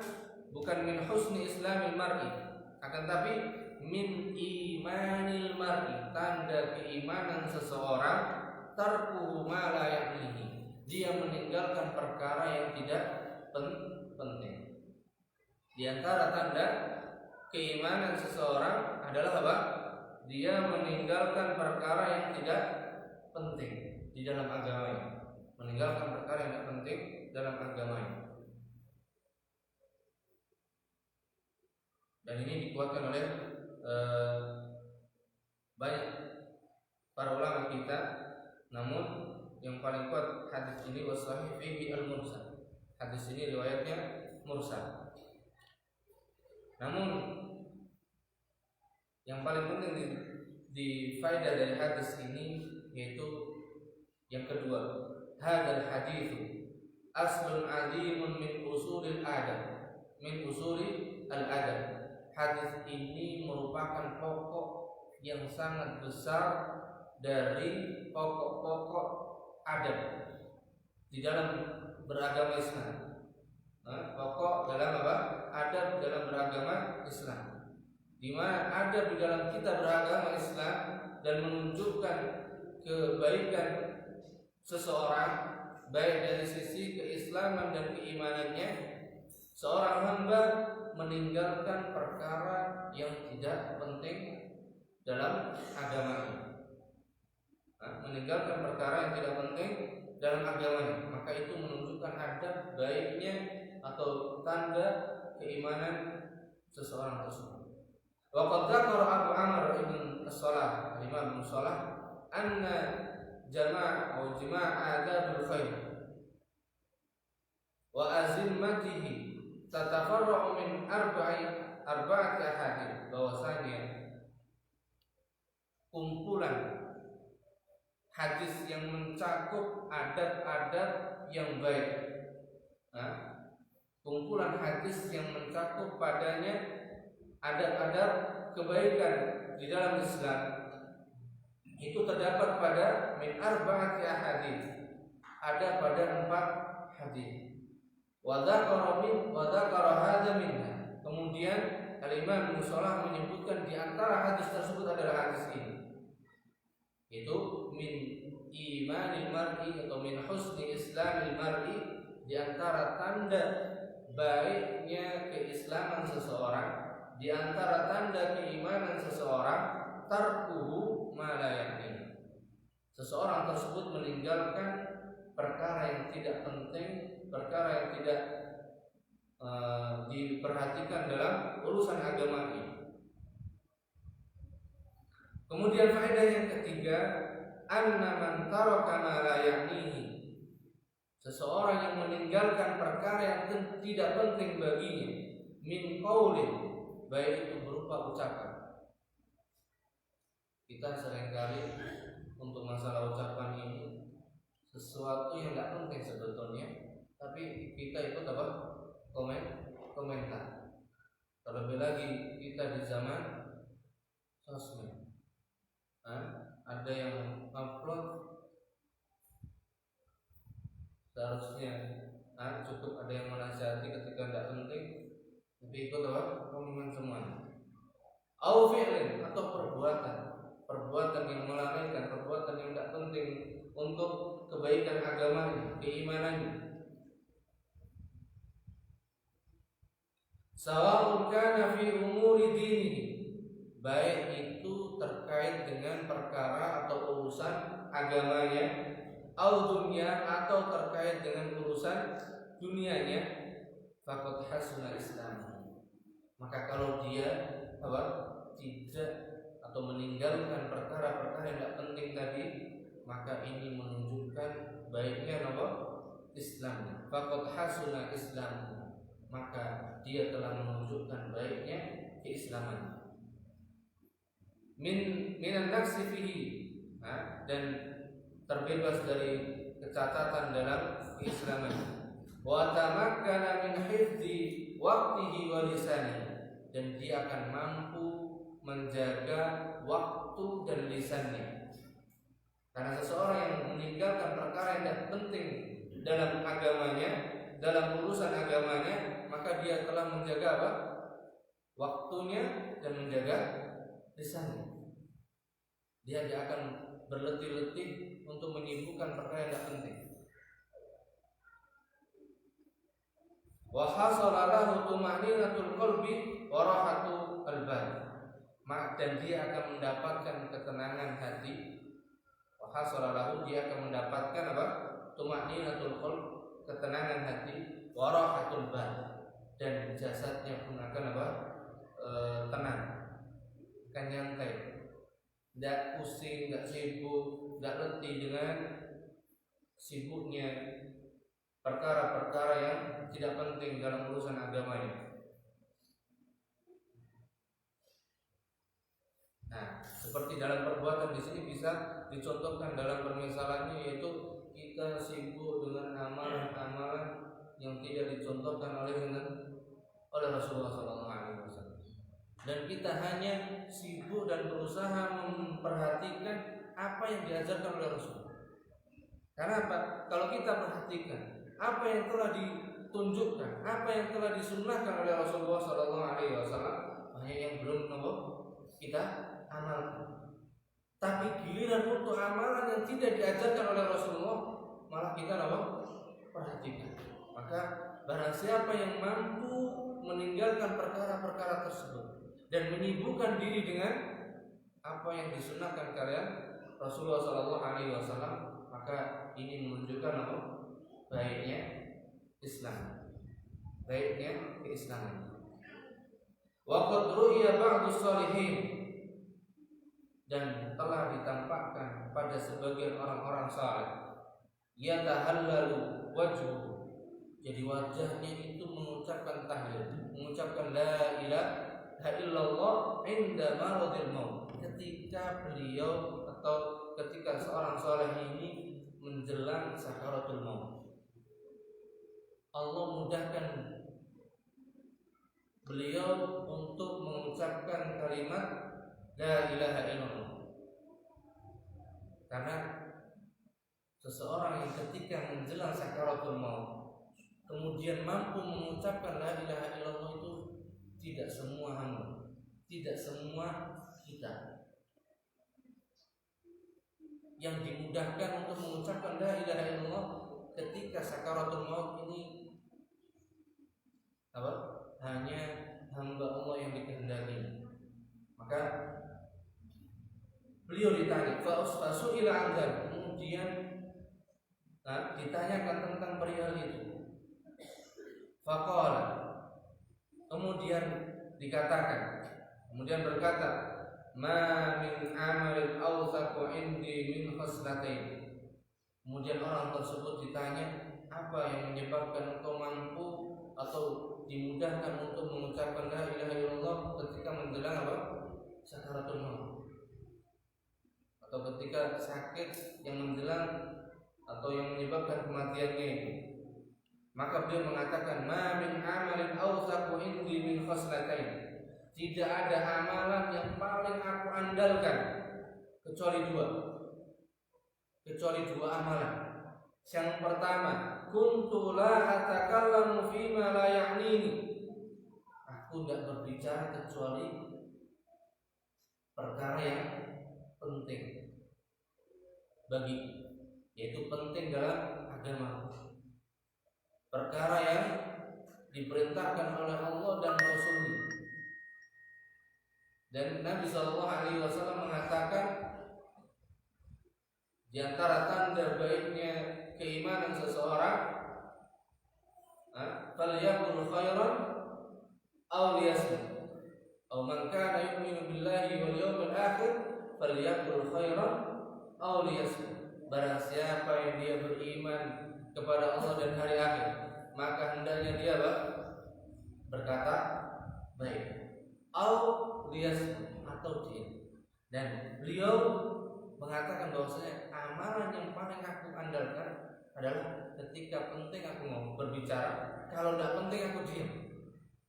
bukan min husni islamil mar'i, akan tapi min imanil mar'i, tanda keimanan seseorang, tarku ma la ya'nihi, dia meninggalkan perkara yang tidak penting. Di antara tanda keimanan seseorang adalah apa? Dia meninggalkan perkara yang tidak penting di dalam agamanya. Meninggalkan perkara yang tidak penting dalam agamanya. Dan ini dikuatkan oleh banyak para ulama kita. Namun yang paling kuat hadis ini wasahih fihi al-mursal. Hadis ini riwayatnya mursal. Namun yang paling penting di faedah dari hadis ini yaitu yang kedua, hadzal haditsu aslun azimun min usulil adab, min usuli al-adab. Hadis ini merupakan pokok yang sangat besar dari pokok-pokok adab di dalam beragama Islam. Pokok dalam apa? Adab dalam beragama Islam, di mana adab di dalam kita beragama Islam dan menunjukkan kebaikan seseorang, baik dari sisi keislaman dan keimanannya. Seorang hamba meninggalkan perkara yang tidak penting dalam agamanya, meninggalkan perkara yang tidak penting dalam agamanya, maka itu menunjukkan adab baiknya atau tanda keimanan seseorang tersebut. Wa qad dzakara Abu Amr ibn As-Salah, Imam Ibnu Salah, anna jama'a adabul khair wa azimmatihi tatafarra'u min arba'ati ahadits, bahwasanya kumpulan hadis yang mencakup adab-adab yang baik, kumpulan hadis yang mencakup padanya adab-adab kebaikan di dalam Islam, itu terdapat pada min arba'ati ahadits, ada pada 4 hadis. Wa dzakara hadza minha, kemudian Al-Imam Ibnu Shalah menyebutkan di antara hadis tersebut adalah hadis ini, yaitu min imanil mar'i atau min husni islamil mar'i, di antara tanda baiknya keislaman seseorang, di antara tanda keimanan seseorang, tarkuhu ma la ya'ni, seseorang tersebut meninggalkan perkara yang tidak penting, perkara yang tidak diperhatikan dalam urusan agamanya. Kemudian faedah yang ketiga, anna man taraka ma la ya'nihi, seseorang yang meninggalkan perkara yang tidak penting baginya, min qaulin, baik itu berupa ucapan. Kita seringkali untuk masalah ucapan ini sesuatu yang tidak penting sebetulnya, tapi kita ikut komentar. Terlebih lagi kita di zaman sosmed, ada yang upload, seharusnya cukup ada yang menasihati ketika tidak penting, tapi ikut komen semuanya. au fi'lin, atau perbuatan yang melalaikan, perbuatan yang tidak penting untuk kebaikan agamanya, keimanannya. Sawa'un kana fi umuri dinihi, baik itu terkait dengan perkara atau urusan agamanya, au dunya, atau terkait dengan urusan dunianya, faqad hasuna Islam. Maka kalau dia tidak atau meninggalkan perkara-perkara yang tidak penting tadi, maka ini menunjukkan baiknya Islam. Faqad hasuna Islam, maka dia telah menunjukkan baiknya keislaman. Minan naqsi fihi, dan terbebas dari kecacatan dalam keislaman. Wa tamakkana min hifdzi waqtihi wa lisanihi, dan dia akan mampu menjaga waktu dan lisannya. Karena seseorang yang meninggalkan perkara yang tidak penting dalam agamanya, dalam urusan agamanya, maka dia telah menjaga waktunya dan menjaga lisannya. Dia tidak akan berletih-letih untuk menyibukkan perkara yang tidak penting. Wa hasala lahu tuma'ninatul qalbi wa rahatu al-bal, dan dia akan mendapatkan ketenangan hati. Wa hasala lahu, dia akan mendapatkan tuma'ninatul qalbi, ketenangan hati, wa rahatul bal, dan jasadnya pun akan tenang, akan nyantai, tidak pusing, tidak sibuk, tidak letih dengan sibuknya perkara-perkara yang tidak penting dalam urusan agamanya. Nah, seperti dalam perbuatan di sini bisa dicontohkan dalam permisalannya, yaitu kita sibuk dengan amalan-amalan yang tidak dicontohkan oleh Rasulullah SAW. Dan kita hanya sibuk dan berusaha memperhatikan apa yang diajarkan oleh Rasul. Karena apa? Kalau kita perhatikan apa yang telah ditunjukkan, apa yang telah disunnahkan oleh Rasulullah SAW, banyak yang belum kita amalkan. Tapi giliran untuk amalan yang tidak diajarkan oleh Rasulullah, malah kita perhatikan. Maka barang siapa yang mampu meninggalkan perkara-perkara tersebut dan menyibukkan diri dengan apa yang disunnahkan kalian Rasulullah SAW, maka ini menunjukkan baiknya Islam, baiknya keislaman. Wa qad ru'iya ba'du shalihin, dan telah ditampakkan pada sebagian orang-orang saleh, yatahallalu wajhuhu, jadi wajahnya itu mengucapkan tahlil, mengucapkan la ilaha illallah inda maradil maut, ketika beliau atau ketika seorang saleh ini menjelang sakaratul maut. Allah mudahkan beliau untuk mengucapkan kalimat la ilaha illallah. Karena seseorang yang ketika menjelang sakaratul maut kemudian mampu mengucapkan la ilaha illallah itu tidak semua hamba, tidak semua kita yang dimudahkan untuk mengucapkan la ilaha illallah ketika sakaratul maut ini hanya hamba Allah yang dikehendaki. Maka beliau ditanya, fasu'ila an dzalik, kemudian ditanyakan tentang perihal itu. Faqala, kemudian berkata, ma min amalin awsaqu indi min khaslatain. Kemudian orang tersebut ditanya, apa yang menyebabkan engkau mampu atau dimudahkan untuk mengucapkan la ilaha illallah ketika menjelang sakaratul maut, atau ketika sakit yang menjelang atau yang menyebabkan kematiannya itu. Maka beliau mengatakan, ma min amalin awsaqu indi min khaslatain, tidak ada amalan yang paling aku andalkan kecuali dua amalan. Yang pertama, kuntu la atakallamu fima la ya'nini, aku tidak berbicara kecuali perkara yang penting bagi, yaitu penting dalam agama, perkara yang diperintahkan oleh Allah dan Rasulnya. Dan Nabi SAW mengatakan di antara tanda baiknya keimanan seseorang, falyaqul khairan aw liyasmut, aw man kana yu'minu billahi wal yawmil akhir falyaqul khairan aw liyasmut. Barang siapa yang dia beriman kepada Allah dan hari akhir, maka hendaknya dia berkata baik, atau diam. Dan beliau mengatakan bahwasanya amalan yang paling aku andalkan adalah ketika penting aku mau berbicara, kalau tidak penting aku diam.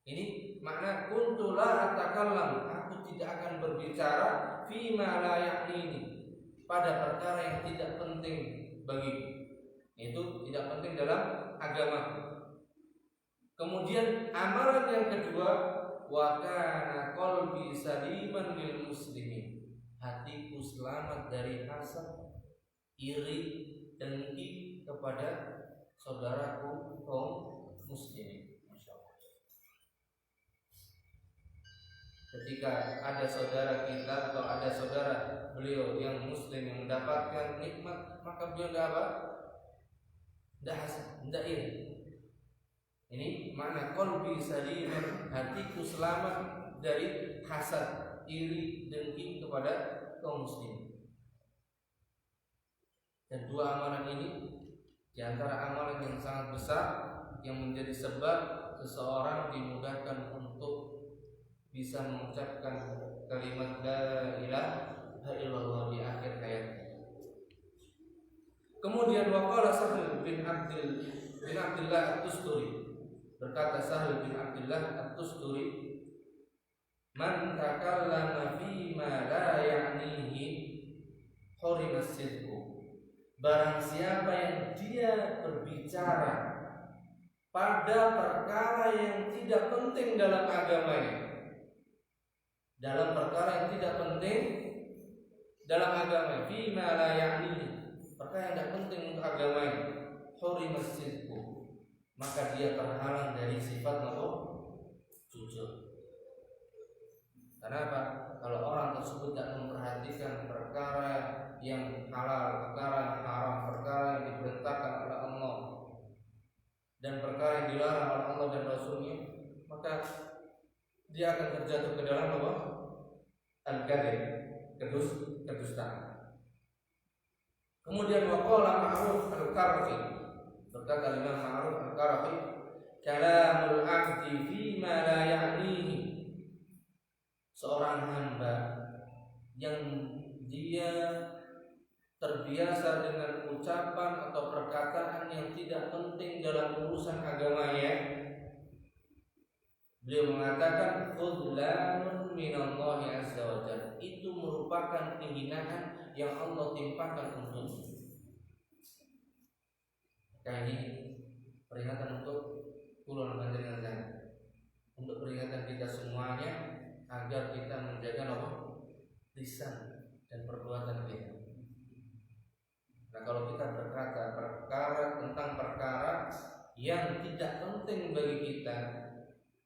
Ini makna kuntu la atakallam, aku tidak akan berbicara fima la ya'nini, pada perkara yang tidak penting bagiku, itu tidak penting dalam agama. Kemudian amalan yang kedua, wa kana qalbi saliman lil muslimin, hatiku selamat dari hasad, iri, dengki kepada saudaraku kaum muslimin. Ketika ada saudara kita atau ada saudara beliau yang muslim yang mendapatkan nikmat, maka beliau tidak hasad, tidak iri. Ini makna qalbi saliman, hatiku selamat dari hasad, iri, dengki kepada kaum muslim. Dan dua amalan ini di antara amalan yang sangat besar yang menjadi sebab seseorang dimudahkan untuk bisa mengucapkan kalimat la ilaha illallah di akhir hayat. Kemudian waqala Sahal bin Abdullah At-Tusturi, berkata Sahal bin Abdullah At-Tusturi, man takallama fima la ya'nihi hurima sidqu, barang siapa yang dia berbicara pada perkara yang tidak penting dalam agamanya, dalam perkara yang tidak penting dalam agama, fima la ya'nihi, perkara yang tidak penting untuk agamanya, hurima sidqu, maka dia terhalang dari sifat jujur. Kenapa? Kalau orang tersebut tidak memperhatikan perkara yang halal, perkara yang haram, perkara yang diperintahkan oleh Allah dan perkara yang dilarang oleh Allah dan Rasulnya, maka dia akan terjatuh ke dalam al-kadhib, kedustaan. Kemudian waqala Ma'ruf al-Qarqi, berkata Imam Ma'ruf al-Qarqi, kalamul 'abdi fima la ya'nihi, seorang hamba yang dia terbiasa dengan ucapan atau perkataan yang tidak penting dalam urusan agamanya, beliau mengatakan khudlanun minallahi azza wa jalla, itu merupakan penghinaan yang Allah timpakan untuknya. Ini peringatan untuk kulon panjenengan, untuk peringatan kita semuanya agar kita menjaga lisan dan perbuatan kita. Nah, kalau kita berkata perkara tentang perkara yang tidak penting bagi kita,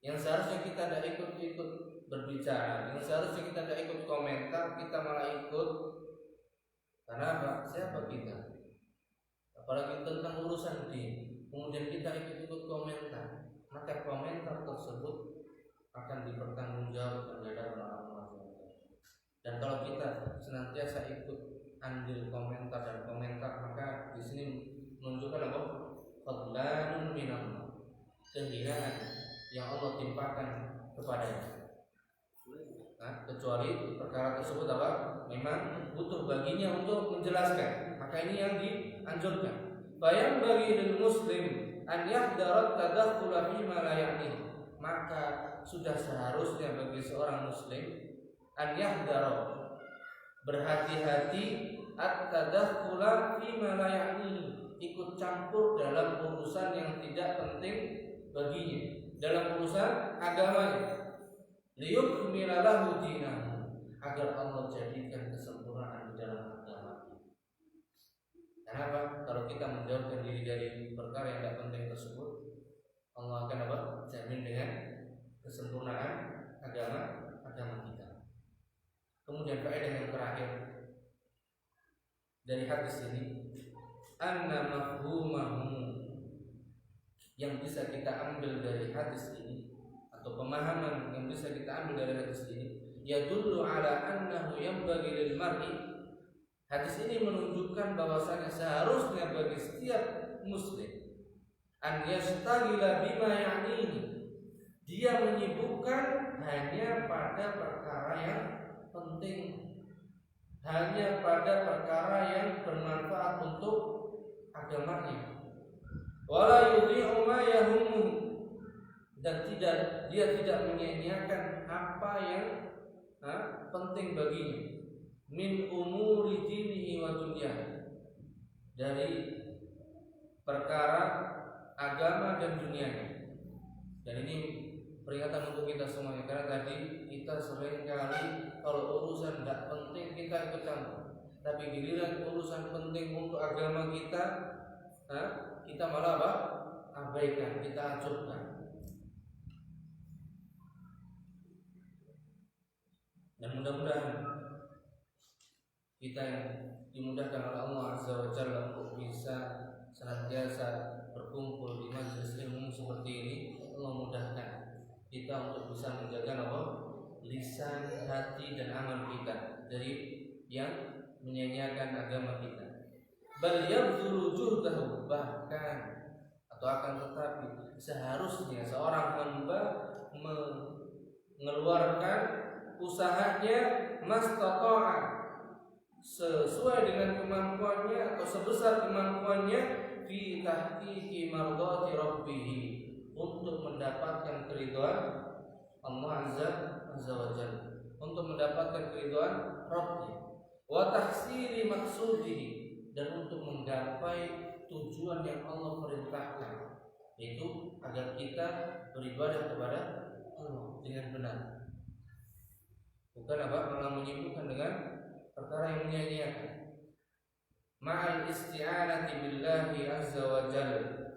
yang seharusnya kita tidak ikut berbicara, yang seharusnya kita tidak ikut komentar, kita malah ikut. Karena apa? Siapa kita? Apalagi tentang urusan din, kemudian kita ikut komentar, maka komentar tersebut akan dipertanggungjawabkan di hadapan Allah. Dan kalau kita senantiasa ikut andil komentar dan komentar, maka di sini menunjukkan apa? Fadlanun minallah, kehinaan yang Allah timpakan kepadanya. Nah, kecuali perkara tersebut apa? Memang butuh baginya untuk menjelaskan, maka ini yang dianjurkan. Bayang bagi lil muslim an yahdarat tadakhula fi ma la ya'ni, maka sudah seharusnya bagi seorang muslim an yahdara, berhati-hati, at-tadakhula fi ma la ya'ni, ikut campur dalam urusan yang tidak penting baginya, dalam urusan agamanya, liyukmila lahu dinahu, agar Allah jadikan kesempurnaan di dalam agama. Kenapa? Kalau kita menjauhkan diri dari perkara yang tidak penting tersebut, Allah akan apa? Jamin dengan kesempurnaan agama kita. Kemudian faedah yang terakhir dari hadis ini, anna mafhumahu, yang bisa kita ambil dari hadis ini atau pemahaman yang bisa kita ambil dari hadis ini, yadullu ala annahu yanbaghi lil mar'i. Hadis ini menunjukkan bahwasanya seharusnya bagi setiap muslim an yastaghila bima ya'nihi, dia menyibukkan hanya pada perkara yang penting, hanya pada perkara yang bermanfaat untuk agamanya. Wala yudhi'u ma yahummu, dan dia tidak menyia-nyiakan apa yang penting baginya, min umuri dinihi wa dunyah, dari perkara agama dan dunianya. Dan ini peringatan untuk kita semuanya, karena tadi kita sering kali kalau urusan tidak penting kita ikut campur, tapi giliran urusan penting untuk agama kita, kita malah apa? Abaikan, kita acurkan. Dan mudah-mudahan kita yang dimudahkan oleh Allah Azza wa Jalla untuk bisa senantiasa berkumpul di majelis ilmu seperti ini, Allah mudahkan kita untuk bisa menjaga apa? Lisan, hati, dan amal kita dari yang menyia-nyiakan agama kita. Bal yabdhulu juhdahu, bahkan atau akan tetapi seharusnya seorang hamba mengeluarkan usahanya mastata'a, sesuai dengan kemampuannya atau sebesar kemampuannya, fi tahqiqi mardhati rabbih, untuk mendapatkan keridhaan Allah Azza wa Jalla, untuk mendapatkan keridhaan Rabbnya, wa tahsili maqsudihi, dan untuk menggapai tujuan yang Allah perintahkan, yaitu agar kita beribadah kepada Allah dengan benar. Bukan apa? Malah menyibukkan dengan perkara yang menyia-nyiakan. Ma'al isti'anati billahi azza wa jalla,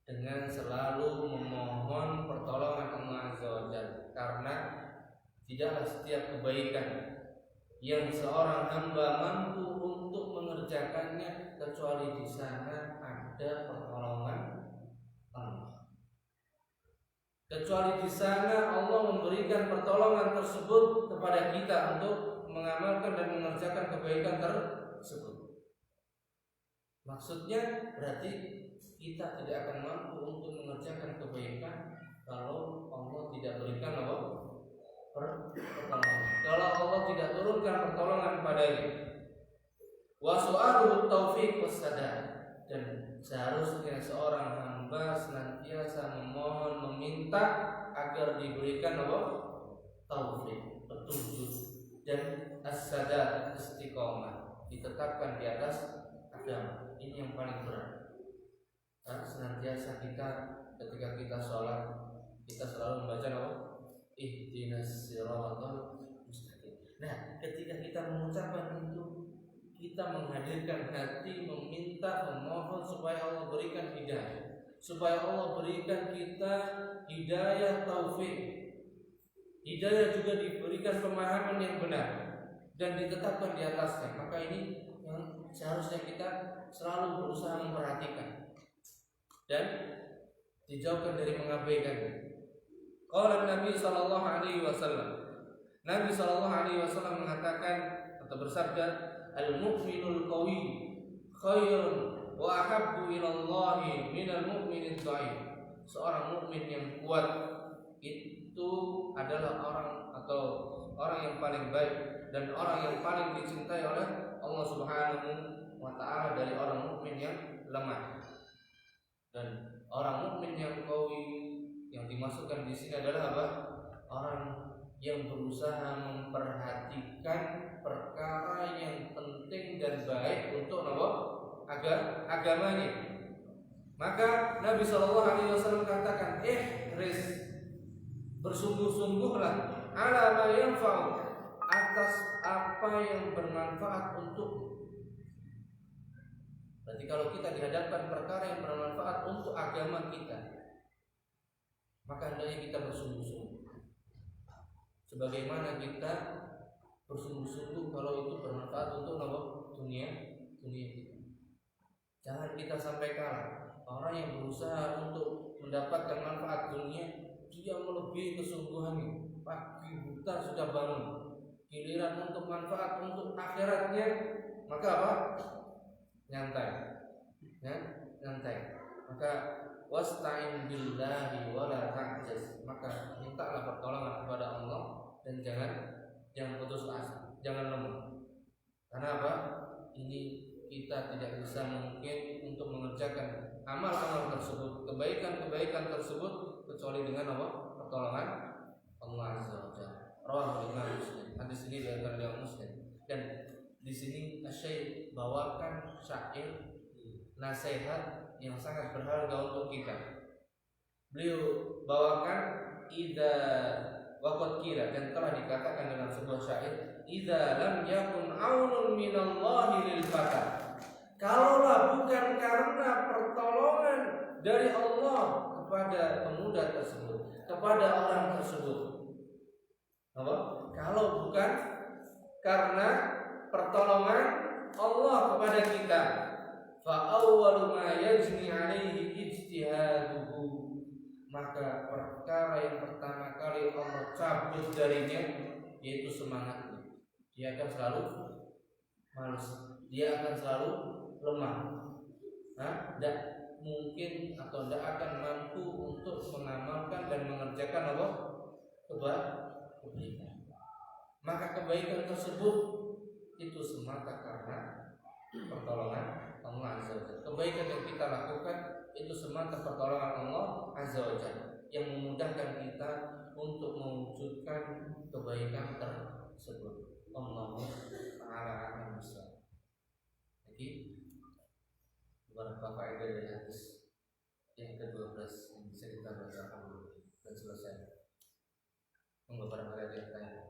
dengan selalu memohon pertolongan Allah azza wa jalla, karena tidaklah setiap kebaikan yang seorang hamba mampu untuk mengerjakannya kecuali di sana ada pertolongan Allah. Kecuali di sana Allah memberikan pertolongan tersebut kepada kita untuk mengamalkan dan mengerjakan kebaikan tersebut. Maksudnya berarti kita tidak akan mampu untuk mengerjakan kebaikan kalau Allah tidak berikan apa? Pertolongan. Kalau Allah tidak turunkan pertolongan padanya. Wa su'aluhu taufiq wassadad, dan seharusnya seorang hamba senantiasa memohon, meminta agar diberikan apa? Taufik, petunjuk, dan as-sadad, istiqomah, ditetapkan di atas agama. Ini yang paling berat. Senantiasa kita ketika kita sholat, kita selalu membaca apa? Ihdinas siratal mustaqim. Nah, ketika kita mengucapkan itu, kita menghadirkan hati, meminta, memohon supaya Allah berikan hidayah, supaya Allah berikan kita hidayah taufik, hidayah juga diberikan pemahaman yang benar dan ditetapkan di atasnya. Maka ini yang seharusnya kita selalu berusaha memperhatikan dan dijauhkan dari mengabaikannya. Qala Nabi sallallahu alaihi wasallam, Nabi sallallahu alaihi wasallam mengatakan atau bersabda, al-mu'minul qawi khairun wa ahabbu ila Allah minal mu'minid dhaif. Seorang mukmin yang kuat itu adalah orang yang paling baik dan orang yang paling dicintai oleh Allah Subhanahu wa taala dari orang mukmin yang lemah. Dan orang mukmin yang qawi yang dimasukkan di sini adalah apa? Orang yang berusaha memperhatikan perkara yang penting dan baik untuk agamanya. Maka Nabi Shallallahu Alaihi Wasallam katakan, bersungguh-sungguhlah ala ma yanfa'u, atas apa yang bermanfaat untukmu. Berarti kalau kita dihadapkan perkara yang bermanfaat untuk agama kita, maka hendaknya kita bersungguh-sungguh. Sebagaimana kita bersungguh-sungguh kalau itu bermanfaat untuk dunia kita. Jangan kita sampai kalah. Orang yang berusaha untuk mendapatkan manfaat dunia, dia melebihi kesungguhannya. Pagi buta sudah bangun. Giliran untuk manfaat untuk akhiratnya, maka apa? Nyantai. Ya, nyantai. Maka wasta'in billahi wala ta'jaz. Maka mintalah pertolongan kepada Allah dan jangan putus asa, jangan lemah. Karena apa? Ini kita tidak bisa mungkin untuk mengerjakan amal-amal tersebut, kebaikan-kebaikan tersebut kecuali dengan apa? Pertolongan Allah Azza wa Jalla. Rawahu Imam Muslim. Hadis ini diriwayatkan oleh Muslim. Dan di sini Syekh bawakan syair nasihat yang sangat berharga untuk kita. Beliau bawakan idza waqad kira, dan telah dikatakan dalam sebuah syair, idza lam yakun aunun minallahi lil fata. Kalaulah bukan karena pertolongan dari Allah kepada pemuda tersebut, kepada orang tersebut. Apa? Kalau bukan karena pertolongan Allah kepada kita, fa awwalu ma yajni alaihi ijtihaduhu, maka perkara yang pertama kali Allah cabut darinya yaitu semangatnya. Dia akan selalu malas, dia akan selalu lemah, tidak mungkin atau tidak akan mampu untuk mengamalkan dan mengerjakan apa? Kebaikan. Maka kebaikan tersebut itu semata karena pertolongan Allah Azza wa Jalla. Kebaikan yang kita lakukan itu semata pertolongan Allah Azza wa Jalla yang memudahkan kita untuk mewujudkan kebaikan tersebut. Allahu ta'ala a'lam bishawab. Jadi beberapa faedah dari hadis yang ke-12 yang bisa kita baca dulu dan selesai. Beberapa faedah yang lain.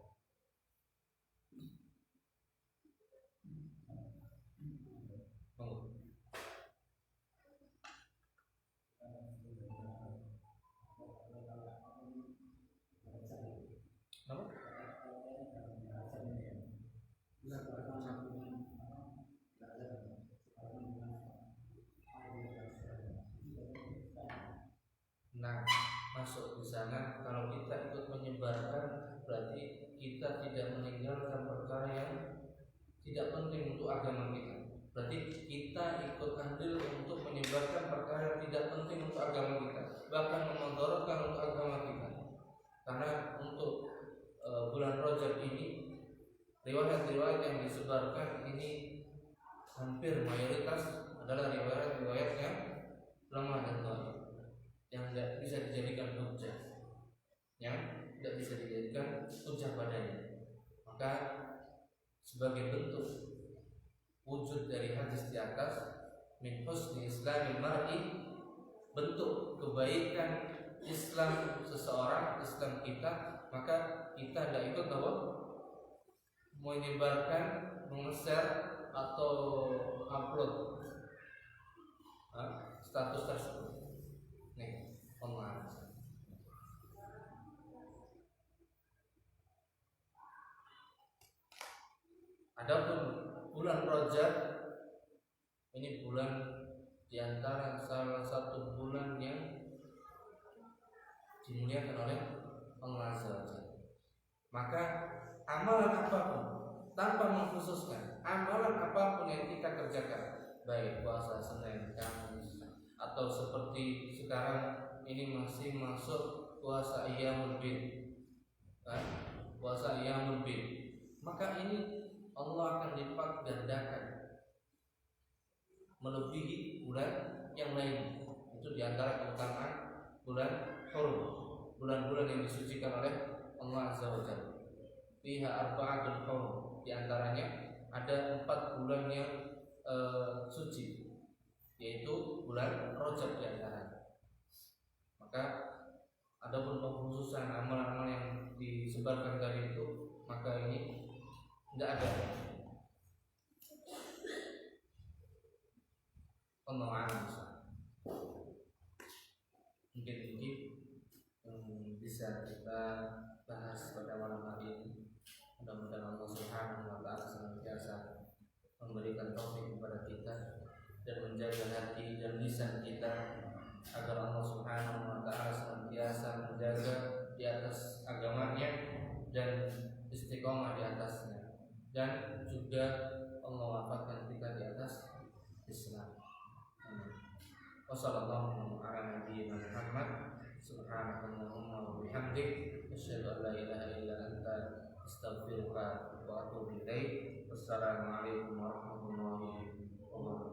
Nah, masuk di sana kalau kita ikut menyebarkan berarti kita tidak meninggalkan perkara yang tidak penting untuk agama kita. Berarti kita ikut andil untuk menyebarkan perkara yang tidak penting untuk agama kita, bahkan memudaratkan untuk agama kita. Karena untuk bulan Rajab ini riwayat-riwayat yang disebarkan ini hampir mayoritas adalah riwayat-riwayat yang lemah dan dhaif, yang tidak bisa dijadikan hujjah, padanya. Maka sebagai bentuk wujud dari hadis di atas, min husni islamil mar'i, bentuk kebaikan Islam seseorang, Islam kita, maka kita tidak ikut menyebarkan, meng-share atau upload status tersebut. Nih, online. Adapun bulan Rajab ini bulan diantara salah satu bulan yang dimuliakan oleh Allah Azza wa Jalla. Maka amalan apapun, tanpa mengkhususkan amalan apapun yang kita kerjakan, baik puasa Senin, Kamis, atau seperti sekarang ini masih masuk puasa Ayyamul Bid, puasa Ayyamul Bid, maka ini Allah akan lipat gandakan melebihi bulan yang lain. Itu diantara keutamaan bulan Hurum, bulan-bulan yang disucikan oleh Allah Azza wa Jalla. Fiha arba'atul hurum, diantaranya ada 4 bulan yang suci, yaitu bulan Rajab diantaranya. Maka adapun pengkhususan amal-amal yang disebarkan tadi itu, maka ini Nggak ada penolakan. Mungkin ini yang bisa kita bahas pada malam hari ini. Mudah-mudahan Allah Subhanahu wa Ta'ala senantiasa memberikan taufik kepada kita dan menjaga hati dan lisan kita agar Allah Subhanahu wa Ta'ala senantiasa menjaga di atas agamanya dan istiqomah di atasnya, dan juga Allah wafatkan kita di atas Islam. Wassalamualaikum warahmatullahi wabarakatuh. Subhanakallahumma wa bihamdik, asyhadu an la ilaha illa anta, astaghfiruka wa atubu ilaik. Wassalamualaikum warahmatullahi wabarakatuh.